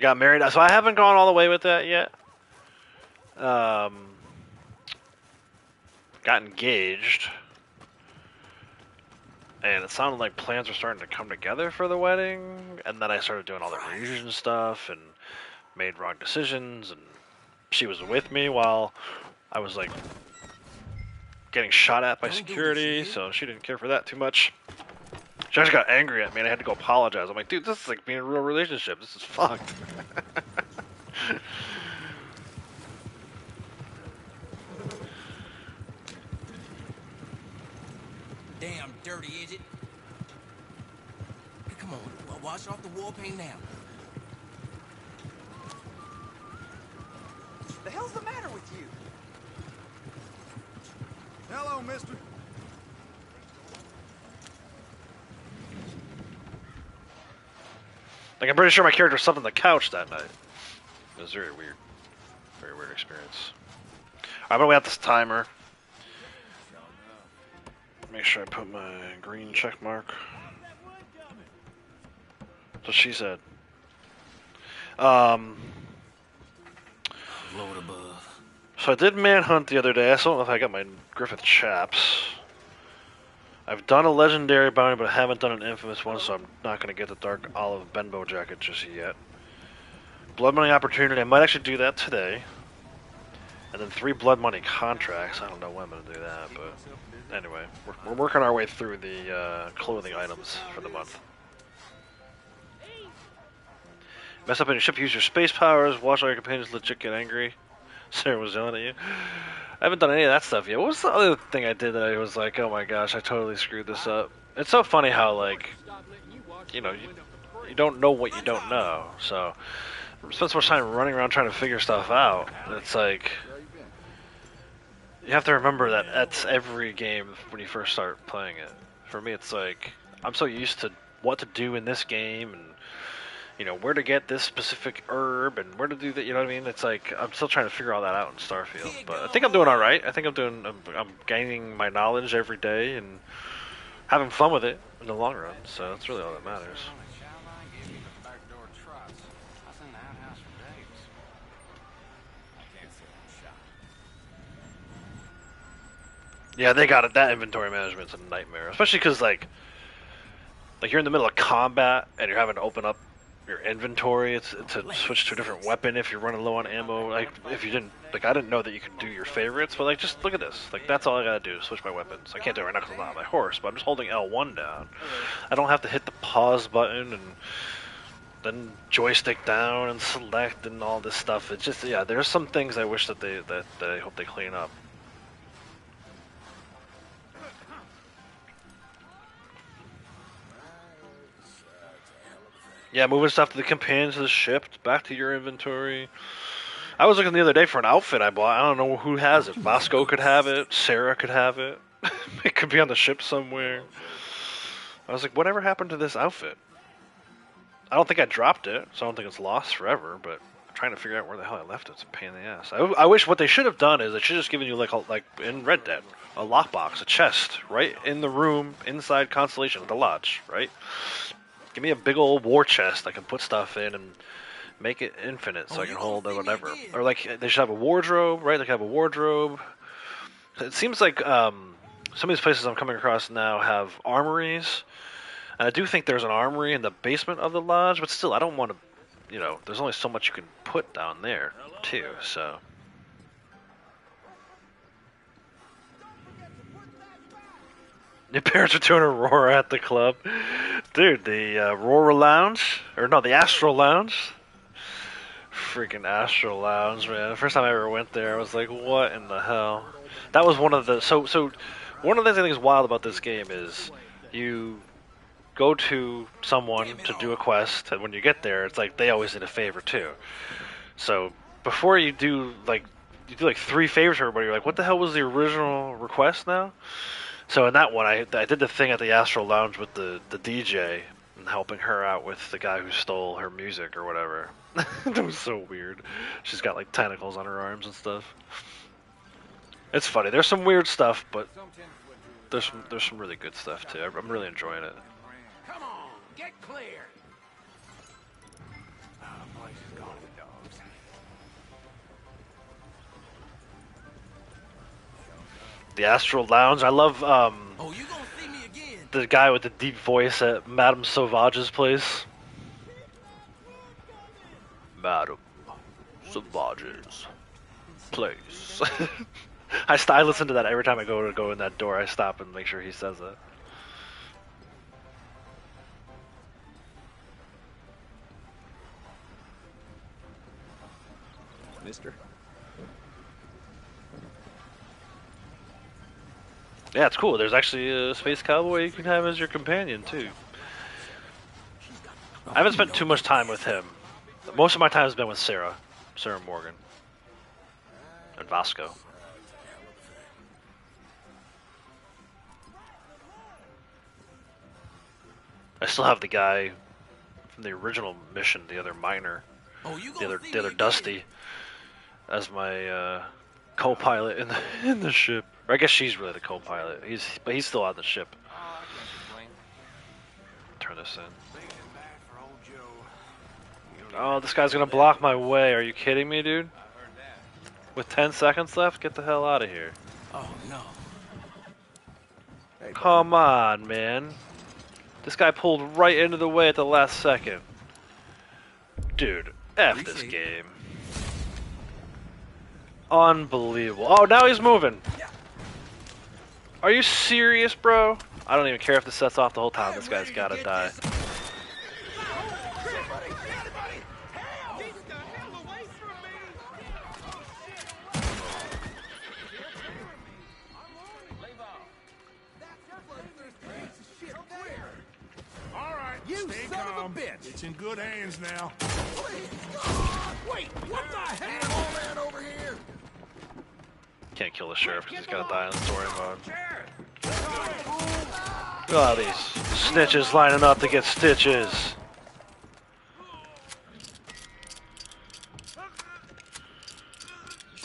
Got married, so I haven't gone all the way with that yet. Got engaged, and it sounded like plans were starting to come together for the wedding, and then I started doing all the reunion stuff and made wrong decisions, and she was with me while I was like getting shot at by security, so she didn't care for that too much. She actually got angry at me, and I had to go apologize. I'm like, dude, this is like being a real relationship. This is fucked. Damn dirty idiot. Hey, come on, wash off the war paint now. The hell's the matter with you? Hello, mister. Like, I'm pretty sure my character slept on the couch that night. It was very weird. Very weird experience. I'm gonna wait out this timer. Make sure I put my green check mark. That's what she said. Lord above. So I did Manhunt the other day. I still don't know if I got my Griffith chaps. I've done a legendary bounty, but I haven't done an infamous one, so I'm not going to get the Dark Olive Benbow jacket just yet. Blood Money Opportunity, I might actually do that today. And then 3 Blood Money contracts. I don't know when I'm going to do that, but anyway. We're working our way through the clothing items for the month. Mess up on your ship, use your space powers, watch all your companions legit get angry. Sarah was yelling at you. I haven't done any of that stuff yet. What was the other thing I did that I was like, oh my gosh, I totally screwed this up? It's so funny how, like, you know, you don't know what you don't know. So, I spent so much time running around trying to figure stuff out. It's like, you have to remember that that's every game when you first start playing it. For me, it's like, I'm so used to what to do in this game and, you know, where to get this specific herb and where to do that, you know what I mean? It's like, I'm still trying to figure all that out in Starfield. But I think I'm doing alright. I think I'm gaining my knowledge every day and having fun with it in the long run. So that's really all that matters. Yeah, they got it. That inventory management's a nightmare. Especially because, like you're in the middle of combat and you're having to open up your inventory to switch to a different weapon if you're running low on ammo. Like, if you didn't, like, I didn't know that you could do your favorites, but, like, just look at this. Like, that's all I gotta do, switch my weapons. I can't do it right now because I'm not on my horse, but I'm just holding L1 down. I don't have to hit the pause button and then joystick down and select and all this stuff. It's just, yeah, there's some things I wish that that I hope they clean up. Yeah, moving stuff to the companions of the ship, back to your inventory. I was looking the other day for an outfit I bought. I don't know who has it. Bosco could have it. Sarah could have it. It could be on the ship somewhere. I was like, whatever happened to this outfit? I don't think I dropped it, so I don't think it's lost forever, but I'm trying to figure out where the hell I left it. It's a pain in the ass. I wish what they should have done is they should have just given you, like in Red Dead, a lockbox, a chest, right in the room, inside Constellation, the lodge, right? Give me a big old war chest I can put stuff in and make it infinite so I can hold it whatever. Or like they should have a wardrobe, right? They can have a wardrobe. It seems like some of these places I'm coming across now have armories And I do think there's an armory in the basement of the lodge, but still, I don't want to, you know, there's only so much you can put down there, too, so. Your parents are doing Aurora at the club. Dude, the Aurora Lounge, or no, the Astral Lounge. Freaking Astral Lounge, man. The first time I ever went there, I was like, what in the hell? That was one of the, so one of the things I think is wild about this game is you go to someone to do a quest, and when you get there, it's like they always need a favor too. So before you do like 3 favors for everybody, you're like, what the hell was the original request now? So in that one, I did the thing at the Astral Lounge with the DJ and helping her out with the guy who stole her music or whatever. That was so weird. She's got like tentacles on her arms and stuff. It's funny. There's some weird stuff, but there's some really good stuff too. I'm really enjoying it. Come on, get clear. The Astral Lounge. I love Oh, you gonna see me again? the guy with the deep voice at Madame Sauvage's place. Madame Sauvage's place. I listen to that every time I go in that door. I stop and make sure he says it. Mister. Yeah, it's cool. There's actually a space cowboy you can have as your companion too. I haven't spent too much time with him. Most of my time has been with Sarah Morgan, and Vasco. I still have the guy from the original mission, the other miner, the other Dusty, as my co-pilot in the ship. Or I guess she's really the co-pilot. But he's still on the ship. Turn this in. Oh, this guy's gonna block my way. Are you kidding me, dude? With 10 seconds left, get the hell out of here. Oh no. Come on, man. This guy pulled right into the way at the last second. Dude, F this game. Unbelievable. Oh, now he's moving. Are you serious, bro? I don't even care if this sets off the whole time. This guy's gotta die. It's in good hands now. Wait, what the hell, man, over here? Can't kill the sheriff because he's gotta die in story mode. Look at all these snitches lining up to get stitches.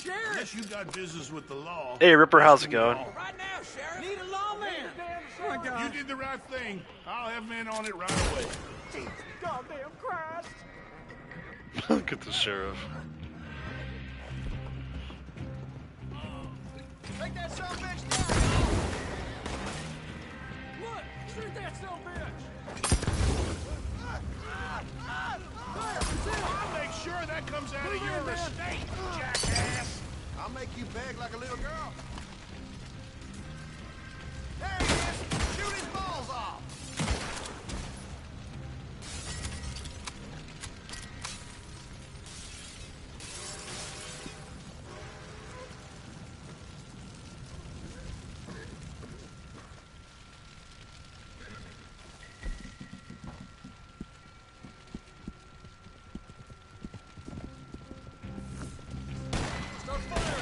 Unless you got business with the law. Hey, Ripper, how's it going? Right now, Sheriff. Need a lawman. You did the right thing. I'll have men on it right away. Goddamn Christ! Look at the sheriff. Take that son of a bitch down! Look! Shoot that son of a bitch! I'll make sure that comes out of your estate, jackass. I'll make you beg like a little girl. There he is! Shoot his balls off!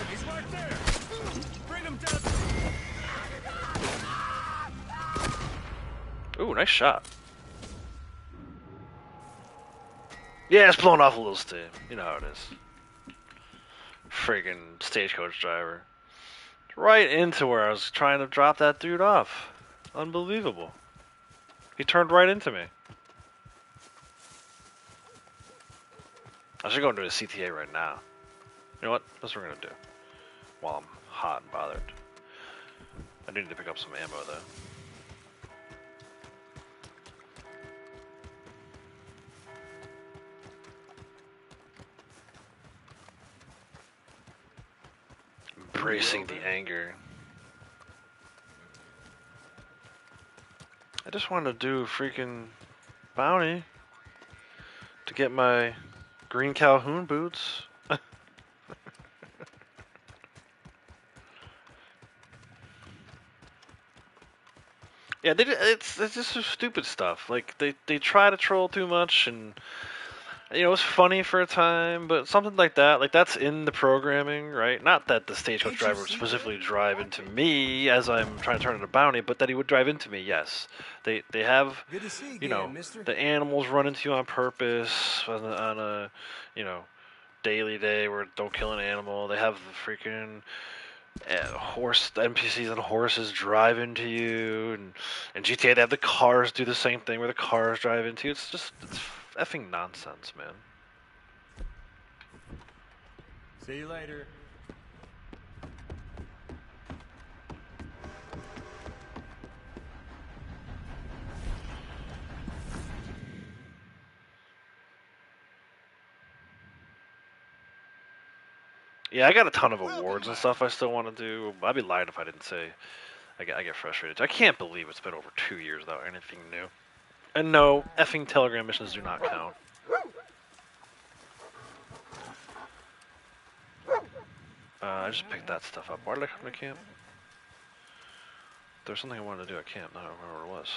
He's right there. Bring him down. Ooh, nice shot. Yeah, it's blowing off a little steam. You know how it is. Friggin' stagecoach driver. Right into where I was trying to drop that dude off. Unbelievable. He turned right into me. I should go into a CTA right now. You know what? That's what we're gonna do. While I'm hot and bothered. I do need to pick up some ammo though. Embracing the anger. I just wanted to do a freaking bounty to get my green Calhoun boots. Yeah, it's just some stupid stuff. Like they try to troll too much, and you know it's funny for a time, but something like that's in the programming, right? Not that the stagecoach driver would specifically drive into me as I'm trying to turn in a bounty, but that he would drive into me. Yes, they have Good to see you you again, know mister. the animals run into you on purpose on a you know daily day where don't kill an animal. They have the freaking the NPCs and horses drive into you, and GTA they have the cars do the same thing where the cars drive into you. It's effing nonsense, man. See you later. Yeah, I got a ton of awards and stuff I still want to do. I'd be lying if I didn't say I get frustrated. I can't believe it's been over 2 years without anything new. And no, effing Telegram missions do not count. I just picked that stuff up. Why did I come to camp? There's something I wanted to do at camp. I don't remember what it was.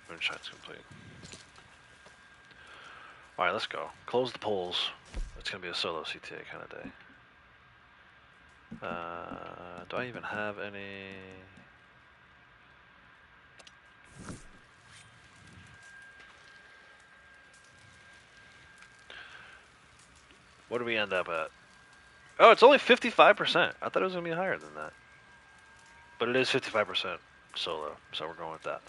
Moonshine's complete. Alright, let's go. Close the polls. It's gonna be a solo CTA kind of day. Do I even have any... What do we end up at? Oh, it's only 55%. I thought it was gonna be higher than that. But it is 55% solo, so we're going with that.